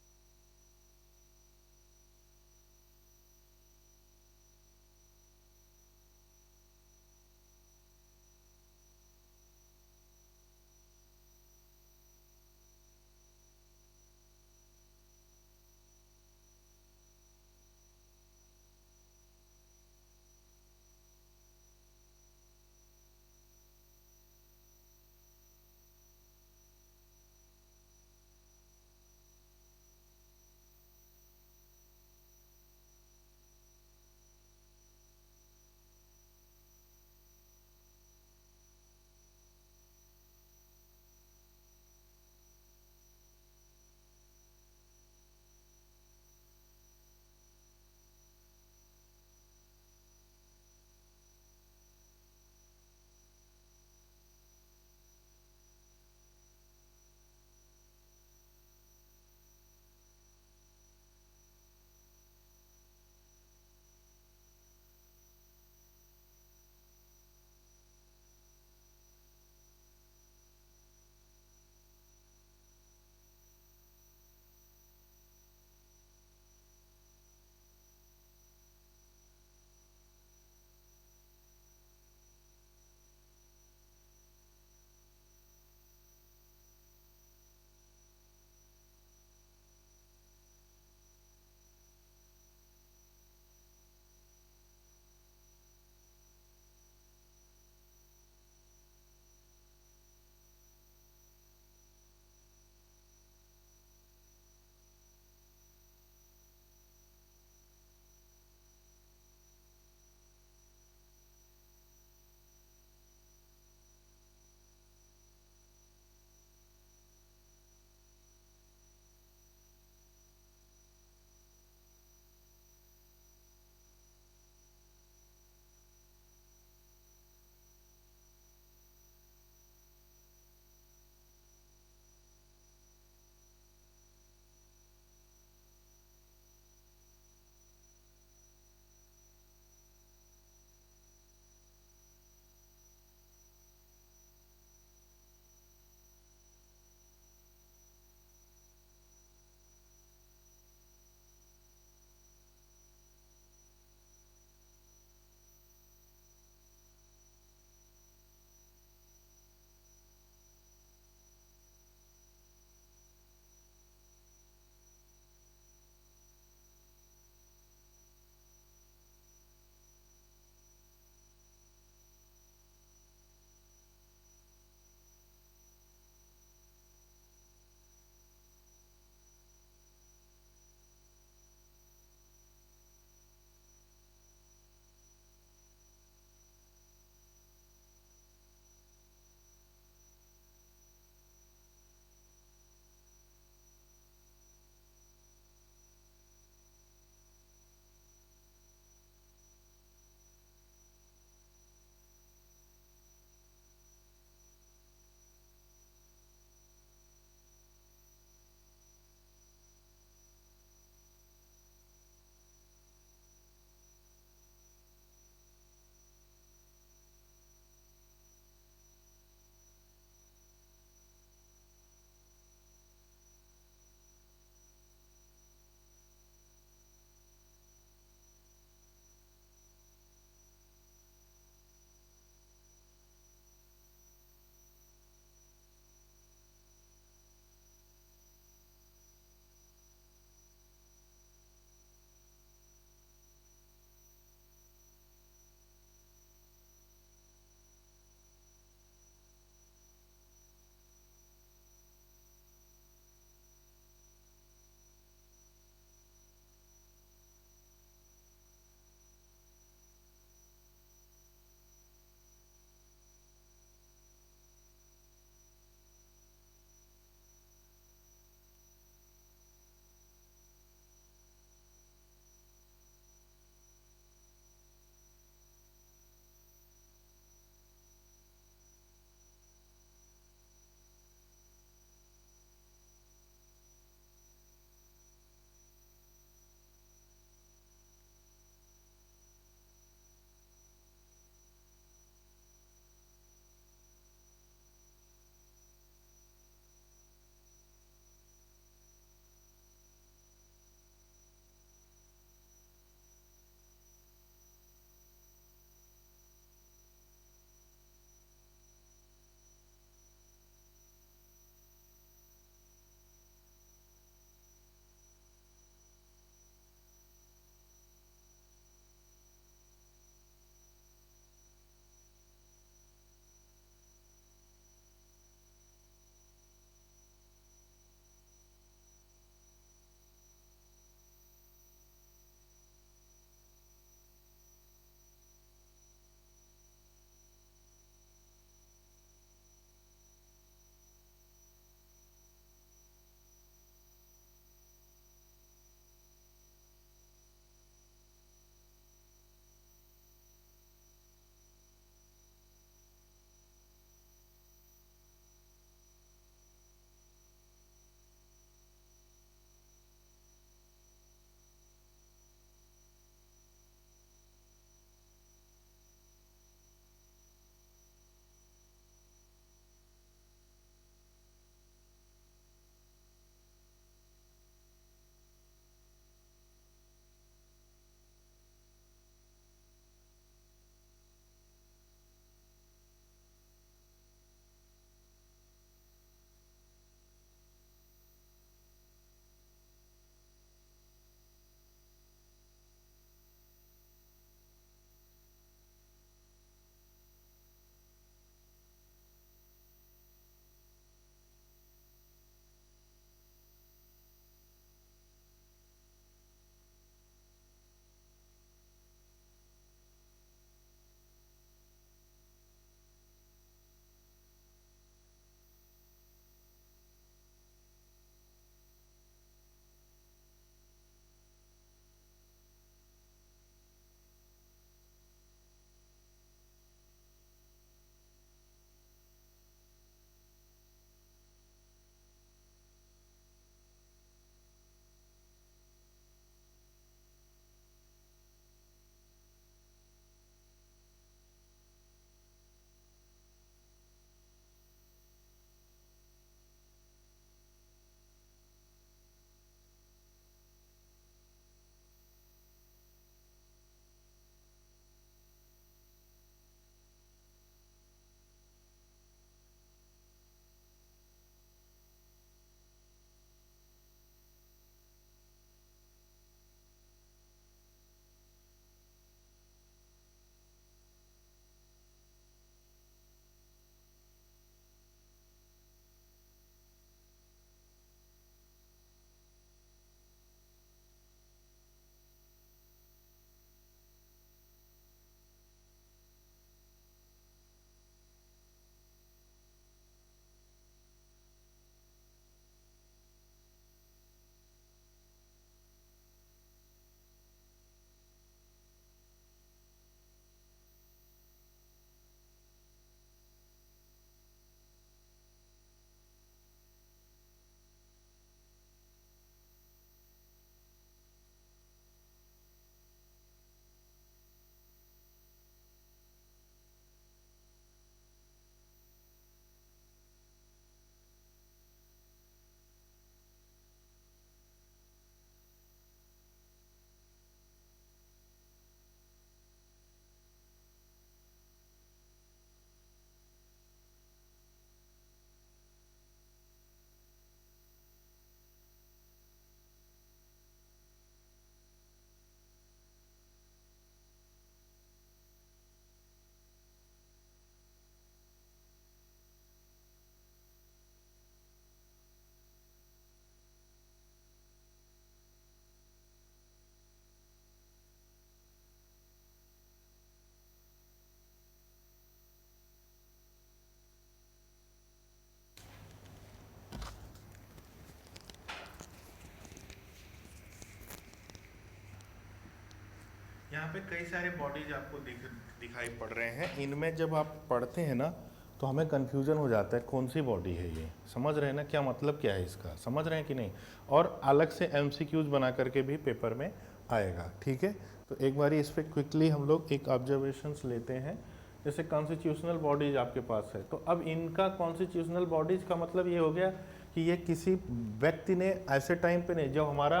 यहाँ पे कई सारे बॉडीज आपको दिखाई पड़ रहे हैं। इनमें जब आप पढ़ते हैं ना तो हमें कन्फ्यूजन हो जाता है कौन सी बॉडी है ये, समझ रहे हैं ना, क्या मतलब क्या है इसका, समझ रहे हैं कि नहीं। और अलग से MCQs बना करके भी पेपर में आएगा, ठीक है। तो एक बारी इस पर क्विकली हम लोग एक ऑब्जर्वेशंस लेते हैं। जैसे कॉन्स्टिट्यूशनल बॉडीज आपके पास है, तो अब इनका कॉन्स्टिट्यूशनल बॉडीज का मतलब ये हो गया कि ये किसी व्यक्ति ने ऐसे टाइम पे नहीं, जब हमारा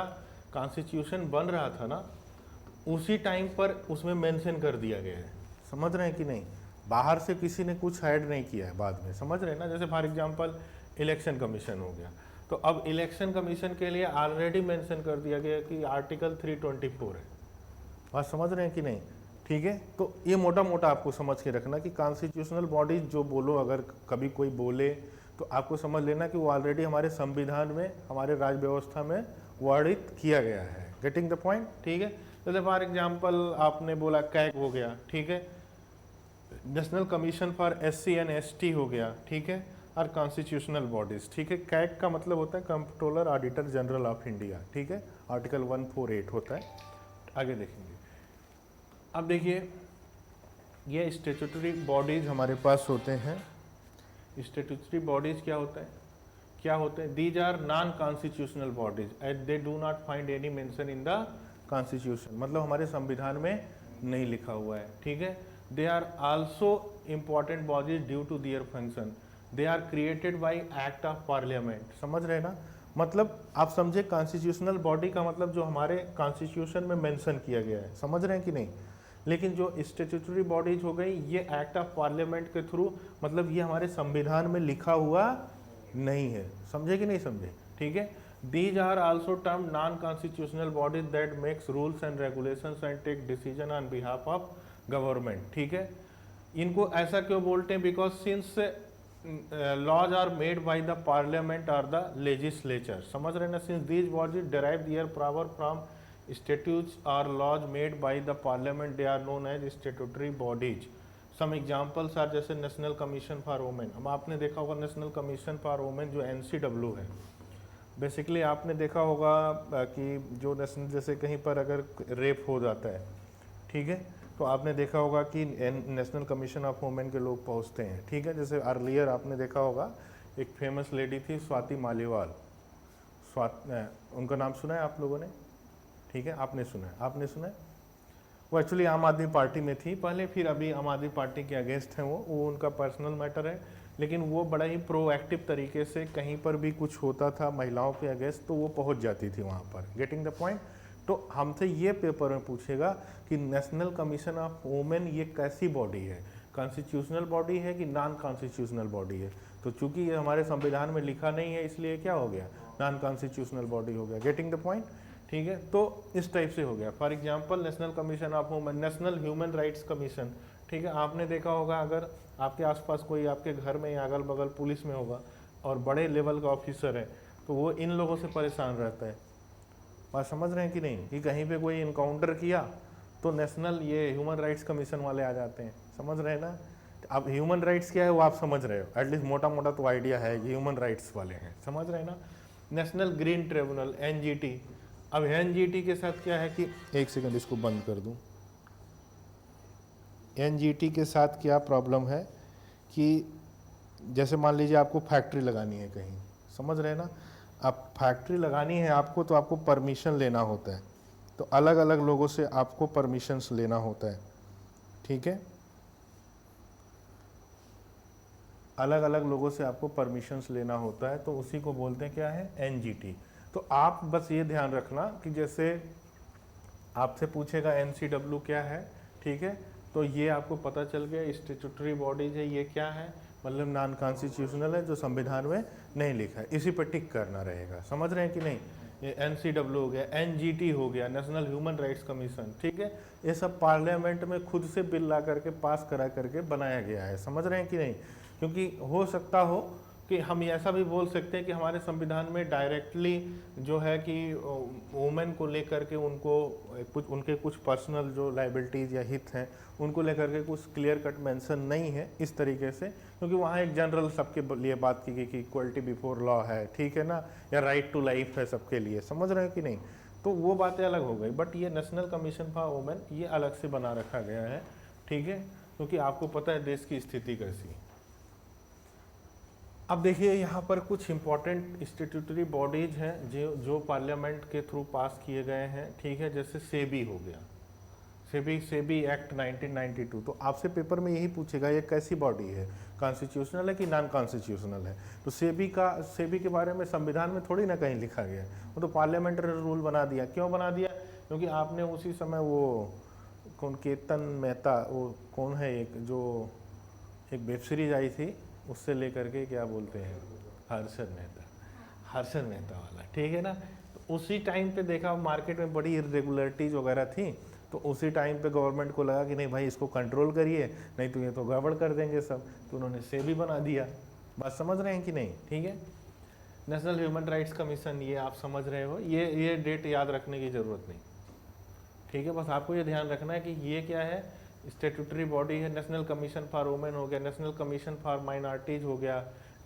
कॉन्स्टिट्यूशन बन रहा था ना उसी टाइम पर उसमें मेंशन कर दिया गया है, समझ रहे हैं कि नहीं। बाहर से किसी ने कुछ ऐड नहीं किया है बाद में, समझ रहे हैं ना। जैसे फॉर एग्जांपल इलेक्शन कमीशन हो गया, तो अब इलेक्शन कमीशन के लिए ऑलरेडी मेंशन कर दिया गया कि आर्टिकल 324 है, बात समझ रहे हैं कि नहीं, ठीक है। तो ये मोटा मोटा आपको समझ के रखना कि कॉन्स्टिट्यूशनल बॉडी जो बोलो, अगर कभी कोई बोले तो आपको समझ लेना कि वो ऑलरेडी हमारे संविधान में, हमारे राज्य व्यवस्था में वर्णित किया गया है। गेटिंग द पॉइंट, ठीक है। जैसे फॉर एग्जांपल आपने बोला कैग हो गया, ठीक है, national commission for SC and ST हो गया, ठीक है, और कॉन्स्टिट्यूशनल बॉडीज, ठीक है। कैग का मतलब होता है controller auditor general of India, ठीक है, आर्टिकल 148 होता है। आगे देखेंगे। अब देखिए ये स्टेचुटरी बॉडीज हमारे पास होते हैं। स्टेटूटरी बॉडीज क्या होता है, क्या होते हैं, these are non constitutional bodies and they do not find any mention in the constitution, मतलब हमारे संविधान में नहीं लिखा हुआ है, ठीक है। They are also important bodies due to their function, they are created by act of parliament, समझ रहे हैं ना। मतलब आप समझे कॉन्स्टिट्यूशनल बॉडी का मतलब जो हमारे कॉन्स्टिट्यूशन में मेंशन किया गया है, समझ रहे हैं कि नहीं। लेकिन जो स्टेचुटरी बॉडीज हो गई ये एक्ट ऑफ पार्लियामेंट के थ्रू, मतलब ये हमारे संविधान में लिखा हुआ नहीं है, समझे कि नहीं समझे, ठीक है। These are also term non constitutional bodies that makes rules and regulations and take decision on behalf of government, ठीक है। इनको ऐसा क्यों बोलते हैं, because since laws are made by the parliament और द लेजिस्लेचर, समझ रहे ना। Since these bodies derive their power from statutes or laws made by the parliament, they are known as statutory bodies. some examples are जैसे national commission for women, हम आपने देखा होगा national commission for women जो NCW है, basically आपने देखा होगा कि जो नेशनल, जैसे कहीं पर अगर रेप हो जाता है, ठीक है, तो आपने देखा होगा कि नेशनल कमीशन ऑफ वुमेन के लोग पहुंचते हैं, ठीक है। जैसे अर्लियर आपने देखा होगा एक फेमस लेडी थी स्वाति मालीवाल, उनका नाम सुना है आप लोगों ने, ठीक है, आपने सुना है, आपने सुना है। वो एक्चुअली आम आदमी पार्टी में थी पहले, फिर अभी आम आदमी पार्टी के अगेंस्ट हैं वो उनका पर्सनल मैटर है, लेकिन वो बड़ा ही प्रोएक्टिव तरीके से कहीं पर भी कुछ होता था महिलाओं के अगेंस्ट तो वो पहुंच जाती थी वहाँ पर। Getting the point. तो हमसे ये पेपर में पूछेगा कि नेशनल कमीशन ऑफ वुमेन ये कैसी बॉडी है, कॉन्स्टिट्यूशनल बॉडी है कि नॉन कॉन्स्टिट्यूशनल बॉडी है। तो चूंकि ये हमारे संविधान में लिखा नहीं है इसलिए क्या हो गया, नॉन कॉन्स्टिट्यूशनल बॉडी हो गया। गेटिंग द पॉइंट, ठीक है। तो इस टाइप से हो गया। For example national commission of women, national human rights commission, ठीक है। आपने देखा होगा अगर आपके आसपास कोई आपके घर में या अगल बगल पुलिस में होगा और बड़े लेवल का ऑफिसर है तो वो इन लोगों से परेशान रहता है, बात समझ रहे हैं कि नहीं, कि कहीं पे कोई इनकाउंटर किया तो नेशनल ये ह्यूमन राइट्स कमीशन वाले आ जाते हैं, समझ रहे हैं ना। अब ह्यूमन राइट्स क्या है वो आप समझ रहे हो, एटलीस्ट मोटा मोटा तो आइडिया है कि ह्यूमन राइट्स वाले हैं, समझ रहे हैं ना। नेशनल ग्रीन ट्रिब्यूनल NGT, अब NGT के साथ क्या है कि, एक सेकंड इसको बंद कर दूं, NGT के साथ क्या प्रॉब्लम है कि जैसे मान लीजिए आपको फैक्ट्री लगानी है कहीं, समझ रहे हैं ना, आप फैक्ट्री लगानी है आपको तो आपको परमिशन लेना होता है, तो अलग अलग लोगों से आपको परमिशंस लेना होता है, ठीक है, अलग अलग लोगों से आपको परमिशंस लेना होता है, तो उसी को बोलते हैं क्या है, NGT। तो आप बस ये ध्यान रखना कि जैसे आपसे पूछेगा NCW क्या है, ठीक है, तो ये आपको पता चल गया स्टैट्यूटरी बॉडीज है, ये क्या है, मतलब नॉन कॉन्स्टिट्यूशनल है, जो संविधान में नहीं लिखा है, इसी पर टिक करना रहेगा, समझ रहे हैं कि नहीं। ये NCW हो गया, NGT हो गया, नेशनल ह्यूमन राइट्स कमीशन, ठीक है, ये सब पार्लियामेंट में खुद से बिल ला करके पास करा करके बनाया गया है, समझ रहे हैं कि नहीं। क्योंकि हो सकता हो कि हम ऐसा भी बोल सकते हैं कि हमारे संविधान में डायरेक्टली जो है कि वुमेन को लेकर के उनको कुछ, उनके कुछ पर्सनल जो लाइबिलिटीज़ या हित हैं उनको लेकर के कुछ क्लियर कट मेंशन नहीं है इस तरीके से, क्योंकि वहाँ एक जनरल सबके लिए बात की गई कि इक्वलिटी बिफोर लॉ है, ठीक है ना, या राइट टू लाइफ है सबके लिए, समझ रहे हैं कि नहीं। तो वो बातें अलग हो गई, बट ये नेशनल कमीशन फॉर वुमेन ये अलग से बना रखा गया है, ठीक है, क्योंकि आपको पता है देश की स्थिति कैसी है। अब देखिए यहाँ पर कुछ इंपॉर्टेंट स्टेट्यूटरी बॉडीज हैं जो पार्लियामेंट के थ्रू पास किए गए हैं, ठीक है, जैसे सेबी हो गया, सेबी एक्ट 1992। तो आपसे पेपर में यही पूछेगा ये कैसी बॉडी है, कॉन्स्टिट्यूशनल है कि नॉन कॉन्स्टिट्यूशनल है। तो सेबी के बारे में संविधान में थोड़ी ना कहीं लिखा गया है, वो तो पार्लियामेंट्री रूल बना दिया। क्यों बना दिया? क्योंकि आपने उसी समय वो कौन केतन मेहता, वो कौन है एक जो एक वेब सीरीज आई थी, उससे लेकर के क्या बोलते हैं, हर्षद मेहता वाला, ठीक है ना। तो उसी टाइम पे देखा मार्केट में बड़ी इरेगुलरिटीज वगैरह थी, तो उसी टाइम पे गवर्नमेंट को लगा कि नहीं भाई इसको कंट्रोल करिए, नहीं तो ये तो गड़बड़ कर देंगे सब, तो उन्होंने सेबी बना दिया। बात समझ रहे हैं कि नहीं? ठीक है। नेशनल ह्यूमन राइट्स कमीशन, ये आप समझ रहे हो, ये डेट याद रखने की ज़रूरत नहीं, ठीक है। बस आपको ये ध्यान रखना है कि ये क्या है, स्टेट्यूटरी बॉडी है। नेशनल कमीशन फॉर वुमेन हो गया, नेशनल कमीशन फॉर माइनॉरिटीज़ हो गया,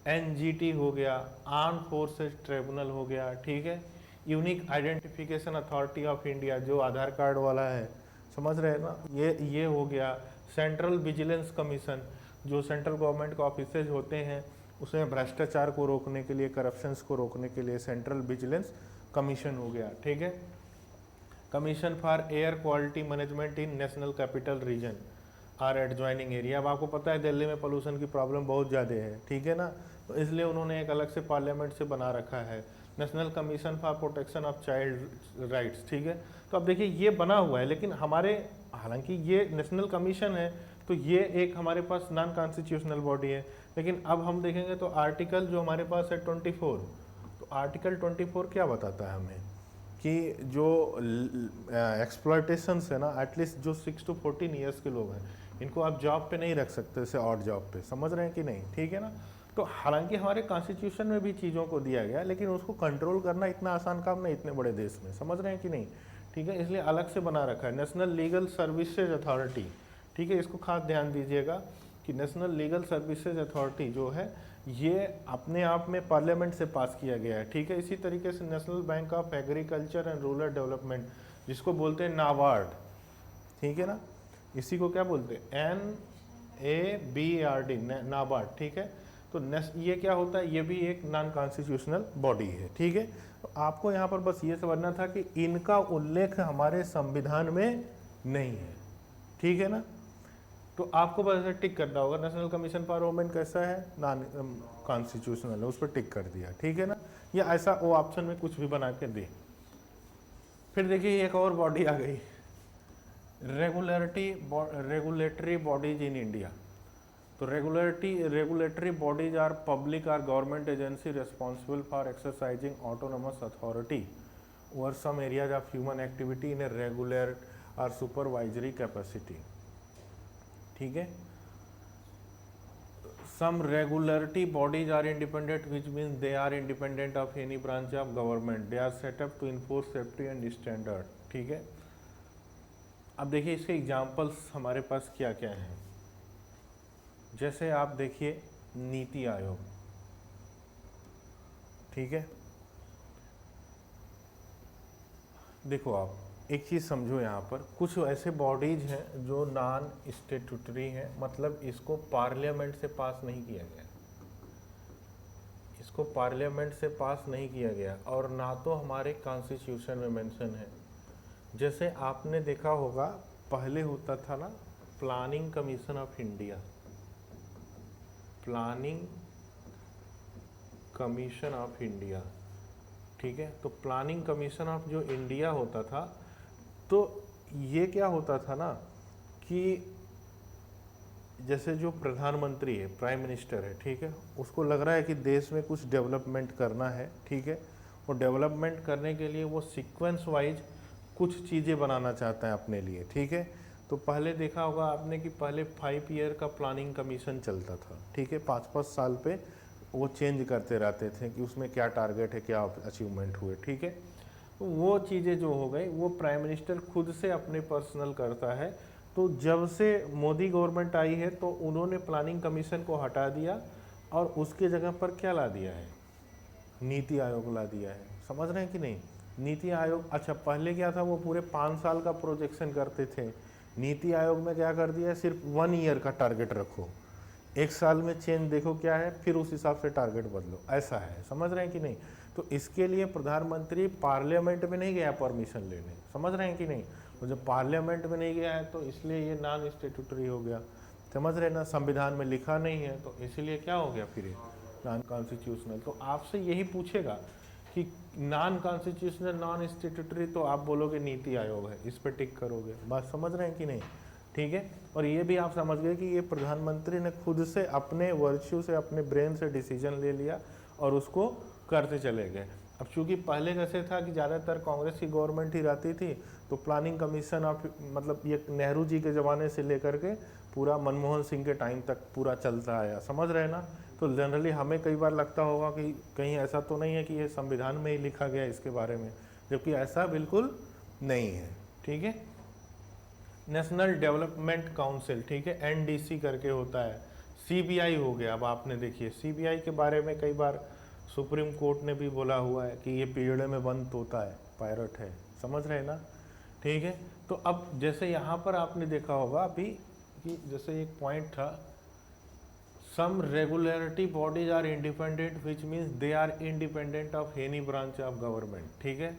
एनजीटी हो गया, आर्म फोर्सेस ट्रिब्यूनल हो गया, ठीक है। Unique identification authority of India जो आधार कार्ड वाला है, समझ रहे हैं ना, ये हो गया। सेंट्रल विजिलेंस कमीशन जो सेंट्रल गवर्नमेंट के ऑफिसेज होते हैं, उसमें भ्रष्टाचार को रोकने के लिए, करप्शंस को रोकने के लिए सेंट्रल विजिलेंस कमीशन हो गया, ठीक है। Commission for air quality management in national capital region or adjoining area. अब आपको पता है दिल्ली में पोल्यूशन की प्रॉब्लम बहुत ज़्यादा है, ठीक है ना, तो इसलिए उन्होंने एक अलग से पार्लियामेंट से बना रखा है national commission for protection of child rights, ठीक है। तो अब देखिए ये बना हुआ है, लेकिन हमारे, हालांकि ये नेशनल कमीशन है तो ये एक हमारे पास नॉन कॉन्स्टिट्यूशनल बॉडी है, लेकिन अब हम देखेंगे तो आर्टिकल जो हमारे पास है 24, तो आर्टिकल 24 क्या बताता है हमें कि जो एक्सप्लॉयटेशंस है ना, एटलीस्ट जो 6 to 14 ईयर्स के लोग हैं, इनको आप जॉब पे नहीं रख सकते, जैसे ऑड जॉब पे, समझ रहे हैं कि नहीं, ठीक है ना। तो हालांकि हमारे कॉन्स्टिट्यूशन में भी चीज़ों को दिया गया, लेकिन उसको कंट्रोल करना इतना आसान काम नहीं इतने बड़े देश में, समझ रहे हैं कि नहीं, ठीक है। इसलिए अलग से बना रखा है नेशनल लीगल सर्विसेज अथॉरिटी, ठीक है। इसको खास ध्यान दीजिएगा कि नेशनल लीगल सर्विसेज अथॉरिटी जो है ये अपने आप में पार्लियामेंट से पास किया गया है, ठीक है। इसी तरीके से national bank of agriculture and rural development, जिसको बोलते हैं नाबार्ड, ठीक है ना, इसी को क्या बोलते हैं, NABARD, नाबार्ड, ठीक है। तो ये क्या होता है, ये भी एक नॉन कॉन्स्टिट्यूशनल बॉडी है, ठीक है। तो आपको यहाँ पर बस ये समझना था कि इनका उल्लेख हमारे संविधान में नहीं है, ठीक है ना। तो आपको बस ऐसे टिक करना होगा, नेशनल कमीशन फॉर वुमेन कैसा है, नॉन कॉन्स्टिट्यूशनल है, उस पर टिक कर दिया, ठीक है ना। या ऐसा वो ऑप्शन में कुछ भी बना के दे। फिर देखिए एक और बॉडी आ गई, रेगुलेटरी बॉडीज इन इंडिया। तो regulatory bodies are public or government agency responsible for exercising autonomous authority over some areas of human activity in a regular or supervisory capacity, ठीक है। Some regularity bodies are independent which means they are independent of any branch of government, they are set up to enforce safety and standard, ठीक है। अब देखिए इसके examples हमारे पास क्या क्या हैं। जैसे आप देखिए नीति आयोग, ठीक है। देखो आप एक चीज़ समझो, यहाँ पर कुछ ऐसे बॉडीज हैं जो नॉन स्टेट्यूटरी हैं, मतलब इसको पार्लियामेंट से पास नहीं किया गया, इसको पार्लियामेंट से पास नहीं किया गया, और ना तो हमारे कॉन्स्टिट्यूशन में मेंशन है। जैसे आपने देखा होगा पहले होता था ना planning commission of India, planning commission of India, ठीक है। तो प्लानिंग कमीशन ऑफ जो इंडिया होता था, तो ये क्या होता था ना कि जैसे जो प्रधानमंत्री है, प्राइम मिनिस्टर है, ठीक है, उसको लग रहा है कि देश में कुछ डेवलपमेंट करना है, ठीक है, और डेवलपमेंट करने के लिए वो सीक्वेंस वाइज कुछ चीज़ें बनाना चाहता है अपने लिए, ठीक है। तो पहले देखा होगा आपने कि पहले 5 ईयर का प्लानिंग कमीशन चलता था, ठीक है, 5-5 साल पे वो चेंज करते रहते थे कि उसमें क्या टारगेट है, क्या अचीवमेंट हुए, ठीक है। तो वो चीज़ें जो हो गई वो प्राइम मिनिस्टर खुद से अपने पर्सनल करता है। तो जब से मोदी गवर्नमेंट आई है तो उन्होंने प्लानिंग कमीशन को हटा दिया और उसके जगह पर क्या ला दिया है, नीति आयोग ला दिया है, समझ रहे हैं कि नहीं। नीति आयोग, अच्छा पहले क्या था, वो पूरे 5 साल का प्रोजेक्शन करते थे। नीति आयोग में क्या कर दिया, सिर्फ 1 ईयर का टारगेट रखो, 1 साल में चेंज देखो क्या है, फिर उस हिसाब से टारगेट बदलो, ऐसा है। समझ रहे हैं कि नहीं? तो इसके लिए प्रधानमंत्री पार्लियामेंट में नहीं गया परमिशन लेने, समझ रहे हैं कि नहीं? तो जब पार्लियामेंट में नहीं गया है तो इसलिए ये नॉन स्टेट्यूटरी हो गया, समझ रहे हैं ना? संविधान में लिखा नहीं है तो इसीलिए क्या हो गया फिर ये नॉन कॉन्स्टिट्यूशनल। तो आपसे यही पूछेगा कि नॉन कॉन्स्टिट्यूशनल नॉन स्टेट्यूटरी, तो आप बोलोगे नीति आयोग है, इस पर टिक करोगे। बात समझ रहे हैं कि नहीं? ठीक है। और ये भी आप समझ गए कि ये प्रधानमंत्री ने खुद से अपने वर्च्यू से, अपने ब्रेन से डिसीजन ले लिया और उसको करते चले गए। अब चूंकि पहले कैसे था कि ज़्यादातर कांग्रेस की गवर्नमेंट ही रहती थी, तो प्लानिंग कमीशन ऑफ, मतलब ये नेहरू जी के ज़माने से लेकर के पूरा मनमोहन सिंह के टाइम तक पूरा चलता आया, समझ रहे हैं ना? तो जनरली हमें कई बार लगता होगा कि कहीं ऐसा तो नहीं है कि ये संविधान में ही लिखा गया इसके बारे में, जबकि ऐसा बिल्कुल नहीं है। ठीक है। नेशनल डेवलपमेंट काउंसिल, ठीक है, एनडीसी करके होता है। सीबीआई हो गया। अब आपने देखिए सीबीआई के बारे में कई बार सुप्रीम कोर्ट ने भी बोला हुआ है कि ये पिंजड़े में बंद तोता है, पायरट है, समझ रहे हैं ना? ठीक है। तो अब जैसे यहाँ पर आपने देखा होगा अभी कि जैसे एक पॉइंट था, some regularity bodies are independent which means they are independent of any branch of government, ठीक है।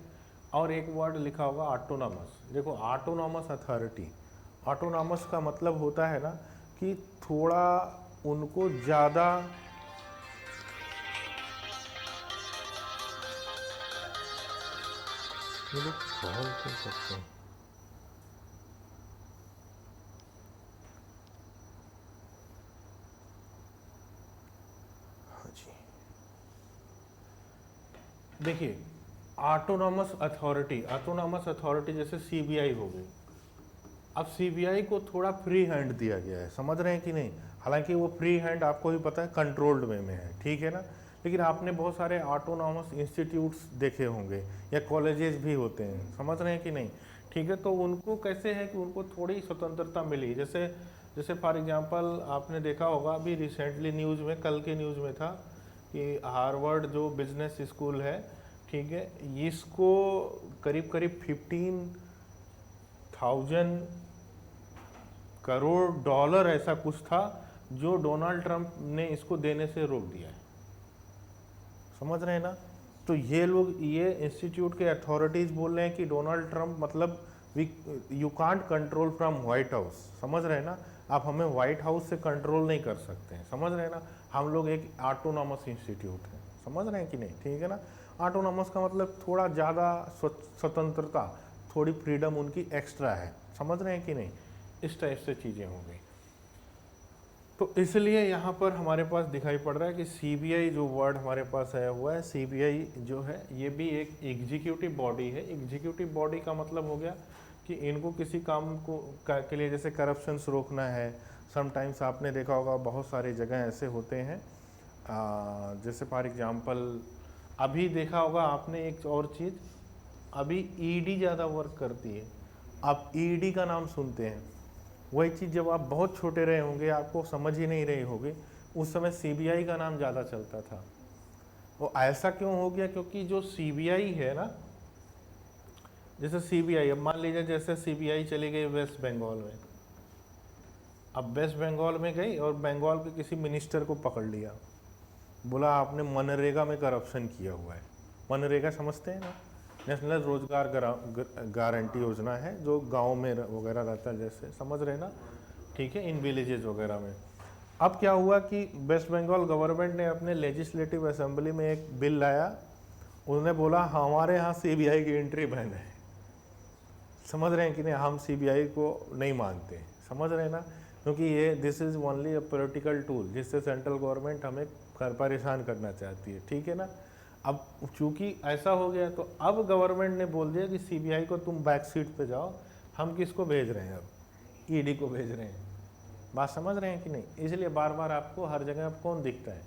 और एक वर्ड लिखा होगा ऑटोनॉमस। देखो ऑटोनॉमस अथॉरिटी, ऑटोनॉमस का मतलब होता है ना कि थोड़ा उनको ज़्यादा ये लोग कॉल कर सकते हैं। हाँ जी, देखिए ऑटोनॉमस अथॉरिटी, ऑटोनॉमस अथॉरिटी जैसे सीबीआई हो गई। अब सीबीआई को थोड़ा फ्री हैंड दिया गया है, समझ रहे हैं कि नहीं? हालांकि वो फ्री हैंड आपको भी पता है कंट्रोल्ड वे में है, ठीक है ना? लेकिन आपने बहुत सारे ऑटोनॉमस इंस्टीट्यूट्स देखे होंगे या कॉलेजेस भी होते हैं, समझ रहे हैं कि नहीं? ठीक है। तो उनको कैसे है कि उनको थोड़ी स्वतंत्रता मिली। जैसे जैसे फॉर एग्जांपल आपने देखा होगा अभी रिसेंटली न्यूज़ में, कल के न्यूज़ में था कि हार्वर्ड जो बिजनेस स्कूल है, ठीक है, इसको करीब करीब 15,000 करोड़ डॉलर ऐसा कुछ था जो डोनाल्ड ट्रंप ने इसको देने से रोक दिया है, समझ रहे हैं ना? तो ये लोग, ये इंस्टीट्यूट के अथॉरिटीज बोल रहे हैं कि डोनाल्ड ट्रंप मतलब you can't control from white house, समझ रहे हैं ना? आप हमें व्हाइट हाउस से कंट्रोल नहीं कर सकते हैं, समझ रहे हैं ना? हम लोग एक ऑटोनॉमस इंस्टीट्यूट है, समझ रहे हैं कि नहीं? ठीक है ना? ऑटोनॉमस का मतलब थोड़ा ज़्यादा स्वतंत्रता, थोड़ी फ्रीडम उनकी एक्स्ट्रा है, समझ रहे हैं कि नहीं? इस टाइप से चीज़ें हो गई। तो इसलिए यहाँ पर हमारे पास दिखाई पड़ रहा है कि सीबीआई जो वर्ड हमारे पास आया हुआ है, सीबीआई जो है ये भी एक एग्जीक्यूटिव बॉडी है। एग्जीक्यूटिव बॉडी का मतलब हो गया कि इनको किसी काम को के लिए, जैसे करप्शंस रोकना है, समटाइम्स आपने देखा होगा बहुत सारी जगह ऐसे होते हैं, जैसे फॉर एग्जांपल अभी देखा होगा आपने एक और चीज़, अभी ईडी ज़्यादा वर्क करती है। आप ईडी का नाम सुनते हैं, वही चीज़ जब आप बहुत छोटे रहे होंगे, आपको समझ ही नहीं रहे होंगे, उस समय सीबीआई का नाम ज़्यादा चलता था। वो ऐसा क्यों हो गया? क्योंकि जो सीबीआई है ना, जैसे सीबीआई, अब मान लीजिए जैसे सीबीआई चली गई वेस्ट बंगाल में, अब वेस्ट बंगाल में गई और बंगाल के किसी मिनिस्टर को पकड़ लिया, बोला आपने मनरेगा में करप्शन किया हुआ है। मनरेगा समझते हैं ना? नेशनल रोजगार गारंटी योजना है जो गांव में वगैरह रहता है, जैसे समझ रहे ना? ठीक है, इन विलेजेस वगैरह में। अब क्या हुआ कि वेस्ट बंगाल गवर्नमेंट ने अपने लेजिस्लेटिव असेंबली में एक बिल लाया, उन्होंने बोला हमारे यहाँ सीबीआई की एंट्री बैन है, समझ रहे हैं कि नहीं? हम सीबीआई को नहीं मानते, समझ रहे हैं ना? क्योंकि ये this is only a political tool जिससे सेंट्रल गवर्नमेंट हमें परेशान करना चाहती है, ठीक है ना? अब चूंकि ऐसा हो गया तो अब गवर्नमेंट ने बोल दिया कि सीबीआई को तुम बैक सीट पे जाओ, हम किसको भेज रहे हैं? अब ईडी को भेज रहे हैं। बात समझ रहे हैं कि नहीं? इसलिए बार बार आपको हर जगह अब कौन दिखता है?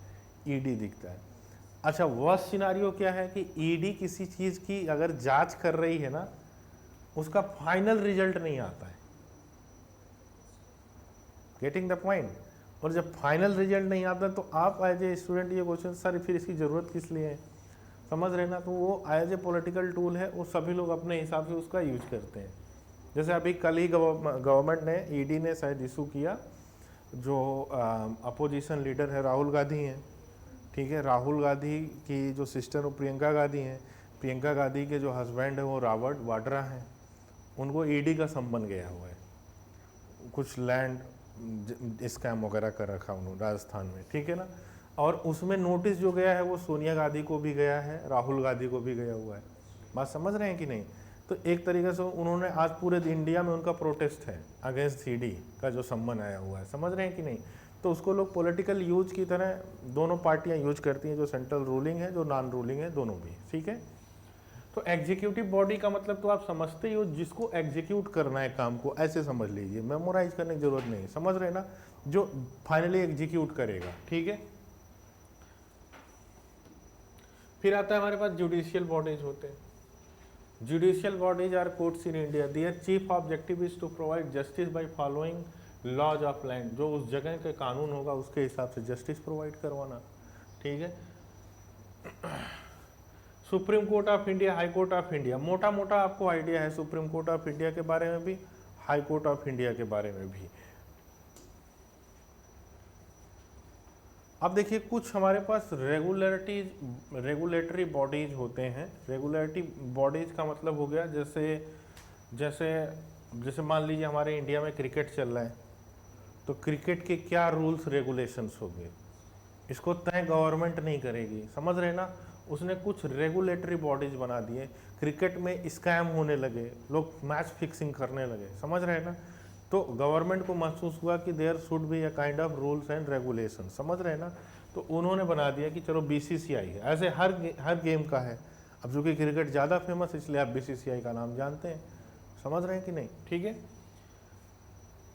ईडी दिखता है। अच्छा, वर्स्ट सिनारियो क्या है कि ईडी किसी चीज़ की अगर जांच कर रही है ना, उसका फाइनल रिजल्ट नहीं आता है, गेटिंग द पॉइंट? और जब फाइनल रिजल्ट नहीं आता तो आप एज ए स्टूडेंट ये क्वेश्चन, सर फिर इसकी ज़रूरत किस लिए है? समझ रहे ना, तो वो एज ए पॉलिटिकल टूल है, वो सभी लोग अपने हिसाब से उसका यूज करते हैं। जैसे अभी कल ही गवर्नमेंट ने, ईडी ने शायद इशू किया, जो अपोजिशन लीडर है राहुल गांधी हैं, ठीक है, राहुल गांधी की जो सिस्टर वो प्रियंका गांधी हैं, प्रियंका गांधी के जो हस्बैंड है वो रॉबर्ट वाड्रा हैं, उनको ईडी का संबंध गया हुआ है, कुछ लैंड स्कैम वगैरह कर रखा उन्होंने राजस्थान में, ठीक है ना। और उसमें नोटिस जो गया है वो सोनिया गांधी को भी गया है, राहुल गांधी को भी गया हुआ है। बात समझ रहे हैं कि नहीं? तो एक तरीके से उन्होंने आज पूरे इंडिया में उनका प्रोटेस्ट है अगेंस्ट ईडी का जो सम्मन आया हुआ है, समझ रहे हैं कि नहीं? तो उसको लोग पॉलिटिकल यूज की तरह दोनों पार्टियां यूज करती हैं, जो सेंट्रल रूलिंग है, जो नॉन रूलिंग है, दोनों भी, ठीक है। तो एग्जीक्यूटिव बॉडी का मतलब तो आप समझते ही हो, जिसको एग्जीक्यूट करना है काम को, ऐसे समझ लीजिए, मेमोराइज करने की जरूरत नहीं, समझ रहे ना, जो फाइनली एग्जीक्यूट करेगा, ठीक है। फिर आता है हमारे पास जुडिशियल बॉडीज होते हैं। Judicial bodies are courts in India, their chief objective is to provide justice by following laws of land, जो उस जगह के कानून होगा उसके हिसाब से जस्टिस प्रोवाइड करवाना, ठीक है। Supreme court of India, high court of India, मोटा मोटा आपको आइडिया है सुप्रीम कोर्ट ऑफ इंडिया के बारे में भी, हाई कोर्ट ऑफ इंडिया के बारे में भी। अब देखिए कुछ हमारे पास रेगुलेटरी बॉडीज होते हैं। रेगुलेटरी बॉडीज का मतलब हो गया, जैसे जैसे जैसे मान लीजिए हमारे इंडिया में क्रिकेट चल रहा है, तो क्रिकेट के क्या रूल्स रेगुलेशंस होंगे, इसको तय गवर्नमेंट नहीं करेगी, समझ रहे ना। उसने कुछ रेगुलेटरी बॉडीज बना दिए, क्रिकेट में स्कैम होने लगे, लोग मैच फिक्सिंग करने लगे, समझ रहे ना। तो गवर्नमेंट को महसूस हुआ कि there should be a kind of rules and regulation, समझ रहे ना। तो उन्होंने बना दिया कि चलो बीसीसीआई है, ऐसे हर गेम का है। अब जो कि क्रिकेट ज़्यादा फेमस, इसलिए आप बीसीसीआई का नाम जानते हैं, समझ रहे हैं कि नहीं, ठीक है।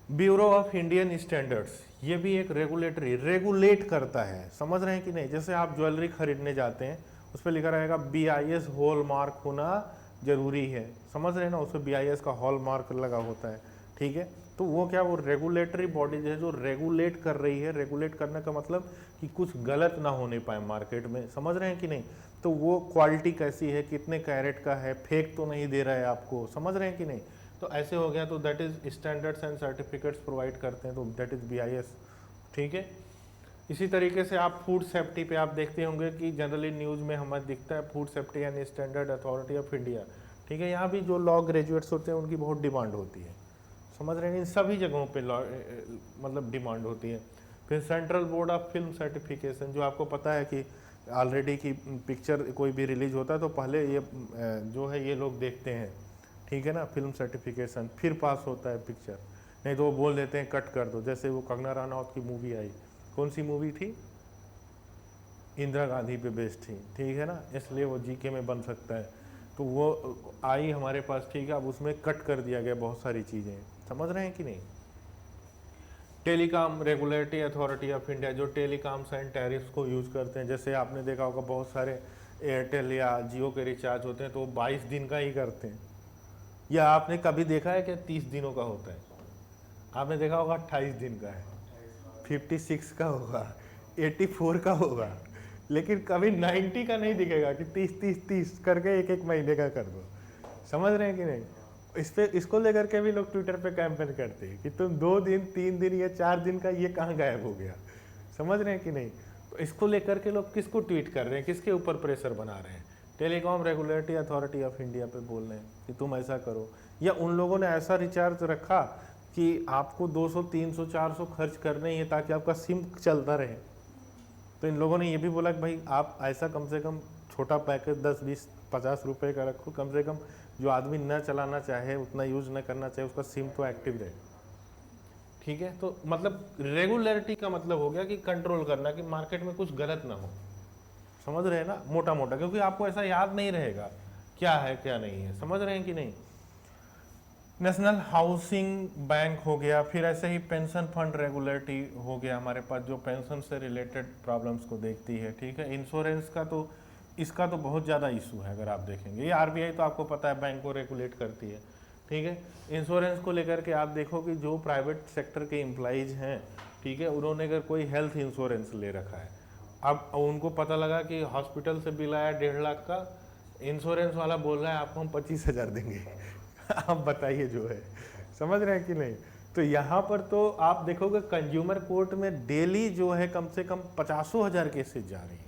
ब्यूरो ऑफ इंडियन स्टैंडर्ड्स, ये भी एक रेगुलेट करता है, समझ रहे हैं कि नहीं। जैसे आप ज्वेलरी खरीदने जाते हैं, उस पर लिखा रहेगा BIS हॉल मार्क होना जरूरी है, समझ रहे हैं ना, उस पर BIS का हॉल मार्क लगा होता है, ठीक है। तो वो क्या, वो रेगुलेटरी बॉडीज है जो रेगुलेट कर रही है। रेगुलेट करने का मतलब कि कुछ गलत ना होने पाए मार्केट में, समझ रहे हैं कि नहीं। तो वो क्वालिटी कैसी है, कितने कैरेट का है, फेक तो नहीं दे रहा है आपको, समझ रहे हैं कि नहीं। तो ऐसे हो गया, तो that is standards and certificates provide करते हैं, तो दैट इज BIS, ठीक है। इसी तरीके से आप फूड सेफ्टी पे आप देखते होंगे कि जनरली न्यूज़ में हमें दिखता है food safety and standard authority of India, ठीक है। यहाँ भी जो लॉ ग्रेजुएट्स होते हैं उनकी बहुत डिमांड होती है, समझ रहे हैं, इन सभी जगहों पे लॉ मतलब डिमांड होती है। फिर central board of film certification, जो आपको पता है कि ऑलरेडी की पिक्चर कोई भी रिलीज होता है तो पहले ये जो है ये लोग देखते हैं, ठीक है ना, फिल्म सर्टिफिकेशन, फिर पास होता है पिक्चर, नहीं तो वो बोल देते हैं कट कर दो। जैसे वो कंगना रनौत की मूवी आई, कौन सी मूवी थी, इंदिरा गांधी पे बेस्ड थी, ठीक है ना, इसलिए वो जीके में बन सकता है। तो वो आई हमारे पास, ठीक है, अब उसमें कट कर दिया गया बहुत सारी चीज़ें, समझ रहे हैं कि नहीं। Telecom regulatory authority of India, जो टेलीकॉम्स एंड टैरिफ्स को यूज़ करते हैं। जैसे आपने देखा होगा बहुत सारे एयरटेल या जियो के रिचार्ज होते हैं तो 22 दिन का ही करते हैं, या आपने कभी देखा है कि 30 दिनों का होता है, आपने देखा होगा 28 दिन का है, 56 का होगा, 84 का होगा, लेकिन कभी 90 का नहीं दिखेगा कि 30 करके एक महीने का कर दो, समझ रहे हैं कि नहीं। इसको लेकर के भी लोग ट्विटर पे कैंपेन करते हैं कि तुम 2 दिन 3 दिन या 4 दिन का ये कहाँ गायब हो गया, समझ रहे हैं कि नहीं। तो इसको लेकर के लोग किसको ट्वीट कर रहे हैं, किसके ऊपर प्रेशर बना रहे हैं, telecom regulatory authority of India पे बोल रहे हैं कि तुम ऐसा करो। या उन लोगों ने ऐसा रिचार्ज रखा कि आपको 200 300 400 खर्च करने ही है ताकि आपका सिम चलता रहे। तो इन लोगों ने ये भी बोला कि भाई आप ऐसा कम से कम छोटा पैकेज 10 20 50 रुपए का रखो, कम से कम जो आदमी न चलाना चाहे, उतना यूज न करना चाहे, उसका सिम तो एक्टिव रहे, ठीक है। तो मतलब रेगुलरिटी का मतलब हो गया कि कंट्रोल करना, कि मार्केट में कुछ गलत ना हो, समझ रहे हैं ना, मोटा मोटा, क्योंकि आपको ऐसा याद नहीं रहेगा क्या है क्या नहीं है, समझ रहे हैं कि नहीं। नेशनल हाउसिंग बैंक हो गया, फिर ऐसे ही पेंशन फंड रेगुलेटरी हो गया हमारे पास, जो पेंशन से रिलेटेड प्रॉब्लम्स को देखती है, ठीक है। इंश्योरेंस का तो इसका तो बहुत ज़्यादा इशू है, अगर आप देखेंगे, ये RBI तो आपको पता है बैंक को रेगुलेट करती है, ठीक है। इंश्योरेंस को लेकर के आप देखो कि जो प्राइवेट सेक्टर के एम्प्लॉइज हैं, ठीक है, उन्होंने अगर कोई हेल्थ इंश्योरेंस ले रखा है अब उनको पता लगा कि हॉस्पिटल से बिल आया 1.5 लाख का, इंश्योरेंस वाला बोल रहा है आपको हम 25,000 देंगे। आप बताइए जो है, समझ रहे हैं कि नहीं। तो यहाँ पर तो आप देखोगे कंज्यूमर कोर्ट में डेली जो है कम से कम 50,000 केसेस जा रही हैं।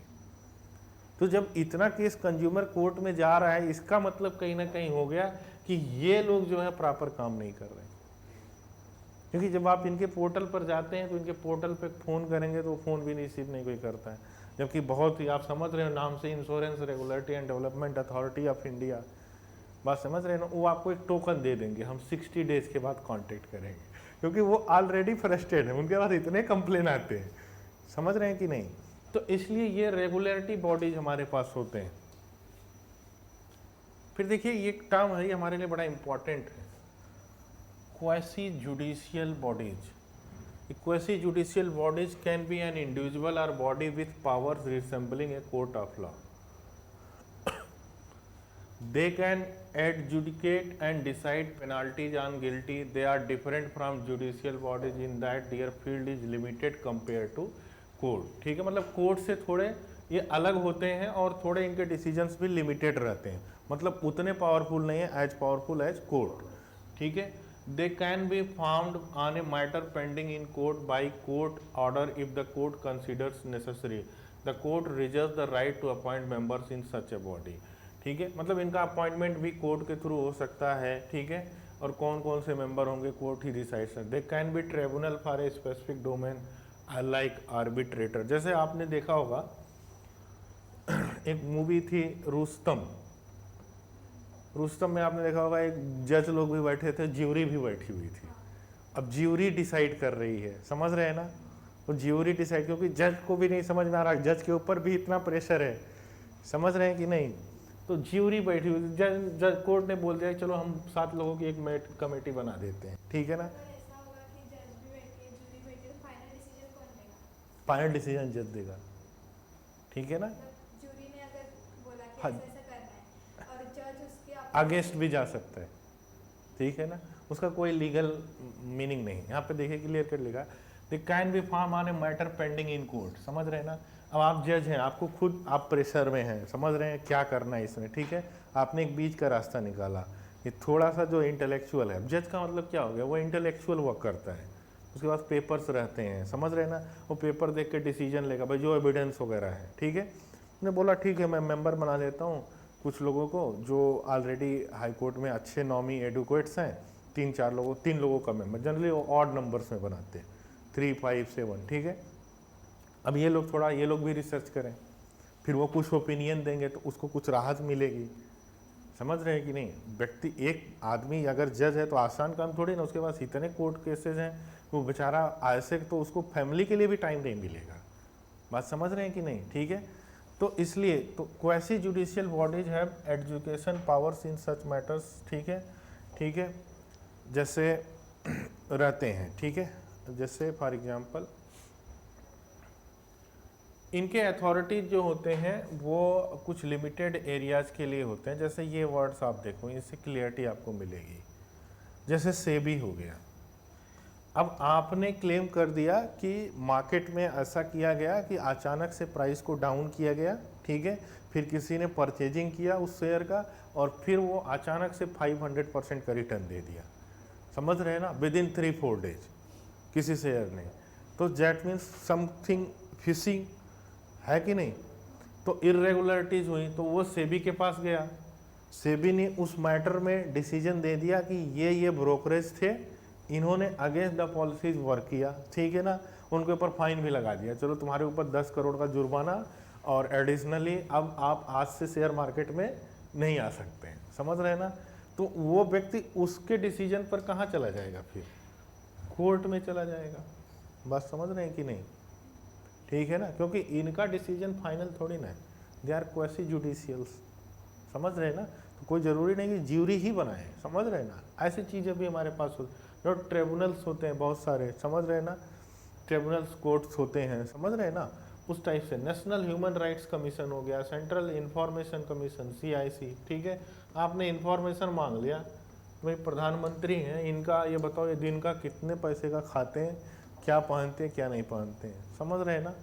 तो जब इतना केस कंज्यूमर कोर्ट में जा रहा है, इसका मतलब कहीं ना कहीं हो गया कि ये लोग जो है प्रॉपर काम नहीं कर रहे हैं। क्योंकि जब आप इनके पोर्टल पर जाते हैं तो इनके पोर्टल पे फ़ोन करेंगे तो फ़ोन भी रिसीव नहीं कोई करता है, जबकि बहुत ही आप समझ रहे हो नाम से insurance regulatory and development authority of India, बात समझ रहे हैं ना, वो आपको एक टोकन दे देंगे, हम 60 डेज के बाद कांटेक्ट करेंगे, क्योंकि वो ऑलरेडी फ्रस्ट्रेटेड है, उनके पास इतने कंप्लेन आते हैं, समझ रहे हैं कि नहीं। तो इसलिए ये रेगुलेटरी बॉडीज हमारे पास होते हैं। फिर देखिए ये टर्म है, ये हमारे लिए बड़ा इंपॉर्टेंट है, quasi judicial bodies. Quasi judicial bodies can be an individual or body with powers resembling a court of law. They can adjudicate and decide penalties on guilty. They are different from judicial bodies in that their field is limited compared to court. ठीक है, मतलब court से थोड़े ये अलग होते हैं और थोड़े इनके डिसीजंस भी लिमिटेड रहते हैं, मतलब उतने पावरफुल नहीं है, एज पावरफुल एज कोर्ट। ठीक है, they can be found on a matter pending in court by court order if the court considers necessary. The court reserves the right to appoint members in such a body. ठीक है, मतलब इनका appointment भी court के through हो सकता है। ठीक है, और कौन कौन से मेंबर होंगे कोर्ट ही डिसाइड कर। दे can B tribunal for a specific domain like arbitrator. जैसे आपने देखा होगा एक मूवी थी रुस्तम, रुस्तम में आपने देखा होगा एक जज लोग भी बैठे थे, ज्यूरी भी बैठी हुई थी। अब ज्यूरी डिसाइड कर रही है, समझ रहे हैं ना, तो ज्यूरी डिसाइड, क्योंकि जज को भी नहीं समझ में आ रहा, जज के ऊपर भी इतना प्रेशर है, समझ रहे हैं कि नहीं। तो ज्यूरी बैठी हुई, जज कोर्ट ने बोल दिया चलो हम 7 लोगों की एक कमेटी बना देते हैं। ठीक है ना, फाइनल डिसीजन जज देगा। ठीक है ना, अगेंस्ट भी जा सकता है। ठीक है ना, उसका कोई लीगल मीनिंग नहीं। यहाँ पे देखिए क्लियर कर लिखा, they can be form on a matter pending in court. समझ रहे हैं ना, अब आप जज हैं, आपको खुद आप प्रेशर में हैं, समझ रहे हैं क्या करना है इसमें। ठीक है, आपने एक बीच का रास्ता निकाला, ये थोड़ा सा जो इंटेलेक्चुअल है, जज का मतलब क्या हो गया, वो इंटेलेक्चुअल वर्क करता है, उसके पास पेपर्स रहते हैं, समझ रहे हैं ना, वो पेपर देख के डिसीजन लेगा, भाई जो एविडेंस वगैरह है। ठीक है, मैंने बोला ठीक है मैं मेंबर बना देता हूँ कुछ लोगों को जो ऑलरेडी हाई कोर्ट में अच्छे नॉमी एडवोकेट्स हैं, 3 लोगों का मेंबर, जनरली वो ऑड नंबर्स में बनाते हैं, 3, 5, 7। ठीक है, अब ये लोग भी रिसर्च करें, फिर वो कुछ ओपिनियन देंगे तो उसको कुछ राहत मिलेगी। समझ रहे हैं कि नहीं। व्यक्ति एक आदमी अगर जज है तो आसान काम थोड़ी ना, उसके पास इतने कोर्ट केसेस हैं, वो बेचारा ऐसे तो उसको फैमिली के लिए भी टाइम नहीं मिलेगा। बात समझ रहे हैं कि नहीं। ठीक है, तो इसलिए तो quasi judicial bodies have education powers in such matters. ठीक है, ठीक है, जैसे रहते हैं। ठीक है, जैसे फॉर एग्जांपल इनके अथॉरिटीज जो होते हैं वो कुछ लिमिटेड एरियाज के लिए होते हैं। जैसे ये वर्ड्स आप देखो, इससे क्लियरिटी आपको मिलेगी। जैसे सेबी हो गया, अब आपने क्लेम कर दिया कि मार्केट में ऐसा किया गया कि अचानक से प्राइस को डाउन किया गया। ठीक है, फिर किसी ने परचेजिंग किया उस शेयर का और फिर वो अचानक से 500% का रिटर्न दे दिया। समझ रहे हैं ना, विद इन 3-4 डेज किसी शेयर ने, तो दैट मीन्स समथिंग फिशिंग है कि नहीं। तो इरेगुलरिटीज हुई तो वो सेबी के पास गया, सेबी ने उस मैटर में डिसीजन दे दिया कि ये ब्रोकरेज थे, इन्होंने अगेंस्ट द पॉलिसीज वर्क किया। ठीक है ना, उनके ऊपर फाइन भी लगा दिया, चलो तुम्हारे ऊपर 10 करोड़ का जुर्माना और एडिशनली अब आप आज से शेयर मार्केट में नहीं आ सकते हैं। समझ रहे हैं ना, तो वो व्यक्ति उसके डिसीजन पर कहाँ चला जाएगा, फिर कोर्ट में चला जाएगा। बस समझ रहे हैं कि नहीं। ठीक है ना, क्योंकि इनका डिसीजन फाइनल थोड़ी ना है, दे आर क्वासी जुडिशियल्स। समझ रहे हैं ना, तो कोई ज़रूरी नहीं कि ज्यूरी ही बनाए। समझ रहे हैं ना, ऐसी चीज़ें भी हमारे पास जो ट्रिब्यूनल्स होते हैं बहुत सारे, समझ रहे हैं ना, ट्रिब्यूनल्स कोर्ट्स होते हैं, समझ रहे हैं ना, उस टाइप से। नेशनल ह्यूमन राइट्स कमीशन हो गया, सेंट्रल इंफॉर्मेशन कमीशन CIC। ठीक है, आपने इंफॉर्मेशन मांग लिया, भाई प्रधानमंत्री हैं, इनका ये बताओ ये दिन का कितने पैसे का खाते हैं, क्या पहनते हैं क्या नहीं पहनते हैं। समझ रहे हैं ना,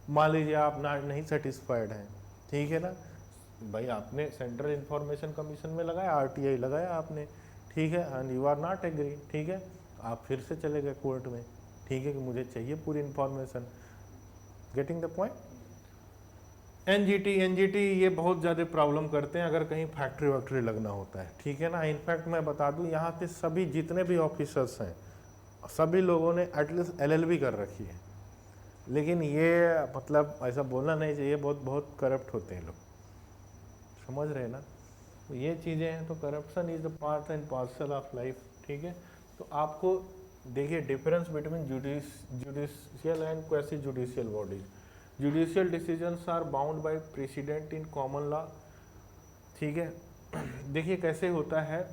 मान लीजिए आप ना नहीं सेटिस्फाइड हैं, ठीक है ना, भाई आपने सेंट्रल इंफॉर्मेशन कमीशन में लगाया, आरटीआई लगाया आपने, ठीक है, and you are not agree, ठीक है, आप फिर से चले गए कोर्ट में, ठीक है, कि मुझे चाहिए पूरी information. Getting the point. NGT ये बहुत ज़्यादा प्रॉब्लम करते हैं अगर कहीं फैक्ट्री वैक्ट्री लगना होता है, ठीक है ना। इनफैक्ट मैं बता दूं, यहाँ पे सभी जितने भी ऑफिसर्स हैं सभी लोगों ने एटलीस्ट एलएलबी कर रखी है, लेकिन ये मतलब ऐसा बोलना नहीं चाहिए, बहुत बहुत करप्ट होते हैं लोग, समझ रहे हैं ना। तो ये चीज़ें हैं, तो corruption is the part and parcel of life, ठीक है। तो आपको देखिए difference between judicial and quasi judicial bodies. Judicial decisions are bound by precedent in common law, ठीक है। देखिए कैसे होता है,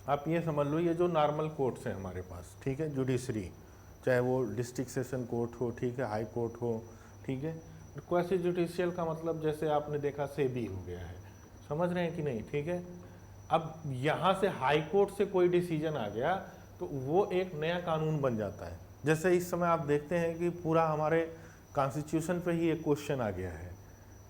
आप ये समझ लो, ये जो नॉर्मल कोर्ट्स हैं हमारे पास, ठीक है, जुडिशरी, चाहे वो डिस्ट्रिक्ट सेशन कोर्ट हो, ठीक है, हाई कोर्ट हो, ठीक है। क्वासी जुडिशियल का मतलब जैसे आपने देखा सेबी हो गया है, समझ रहे हैं कि नहीं, ठीक है। अब यहाँ से हाई कोर्ट से कोई डिसीजन आ गया तो वो एक नया कानून बन जाता है। जैसे इस समय आप देखते हैं कि पूरा हमारे कॉन्स्टिट्यूशन पे ही एक क्वेश्चन आ गया है,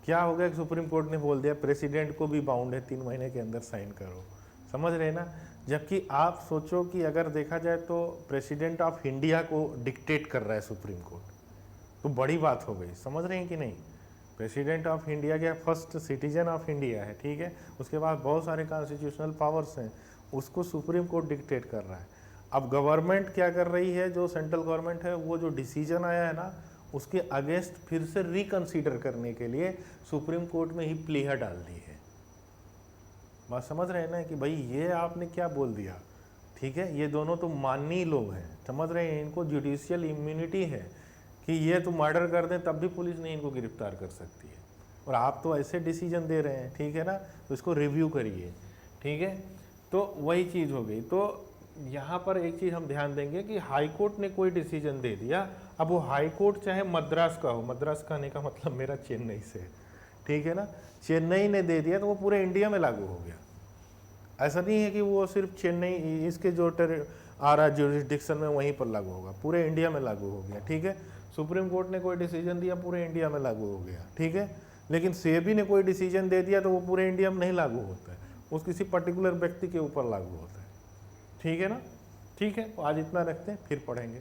क्या हो गया, सुप्रीम कोर्ट ने बोल दिया प्रेसिडेंट को भी बाउंड है 3 महीने के अंदर साइन करो, समझ रहे हैं ना। जबकि आप सोचो कि अगर देखा जाए तो प्रेसिडेंट ऑफ इंडिया को डिक्टेट कर रहा है सुप्रीम कोर्ट, तो बड़ी बात हो गई, समझ रहे हैं कि नहीं। प्रेसिडेंट ऑफ इंडिया क्या, फर्स्ट सिटीजन ऑफ इंडिया है, ठीक है, उसके बाद बहुत सारे कॉन्स्टिट्यूशनल पावर्स हैं, उसको सुप्रीम कोर्ट डिक्टेट कर रहा है। अब गवर्नमेंट क्या कर रही है, जो सेंट्रल गवर्नमेंट है, वो जो डिसीजन आया है ना उसके अगेंस्ट फिर से रिकंसीडर करने के लिए सुप्रीम कोर्ट में ही प्लेयर डाल दी है। बात समझ रहे हैं ना कि भाई ये आपने क्या बोल दिया, ठीक है, ये दोनों तो माननीय लोग हैं, समझ रहे हैं, इनको जुडिशियल इम्यूनिटी है कि ये तो मर्डर कर दें तब भी पुलिस नहीं इनको गिरफ्तार कर सकती है, और आप तो ऐसे डिसीजन दे रहे हैं, ठीक है ना, तो इसको रिव्यू करिए, ठीक है। तो वही चीज़ हो गई। तो यहाँ पर एक चीज़ हम ध्यान देंगे कि हाई कोर्ट ने कोई डिसीजन दे दिया, अब वो हाई कोर्ट चाहे मद्रास का हो, मद्रास का आने का मतलब मेरा चेन्नई से, ठीक है ना, चेन्नई ने दे दिया तो वो पूरे इंडिया में लागू हो गया। ऐसा नहीं है कि वो सिर्फ चेन्नई, इसके जो आ रहा जुरिस्डिक्शन में वहीं पर लागू होगा, पूरे इंडिया में लागू हो गया, ठीक है। सुप्रीम कोर्ट ने कोई डिसीजन दिया पूरे इंडिया में लागू हो गया, ठीक है। लेकिन सेबी ने कोई डिसीजन दे दिया तो वो पूरे इंडिया में नहीं लागू होता है, उस किसी पर्टिकुलर व्यक्ति के ऊपर लागू होता है, ठीक है ना। ठीक है, आज इतना रखते हैं, फिर पढ़ेंगे।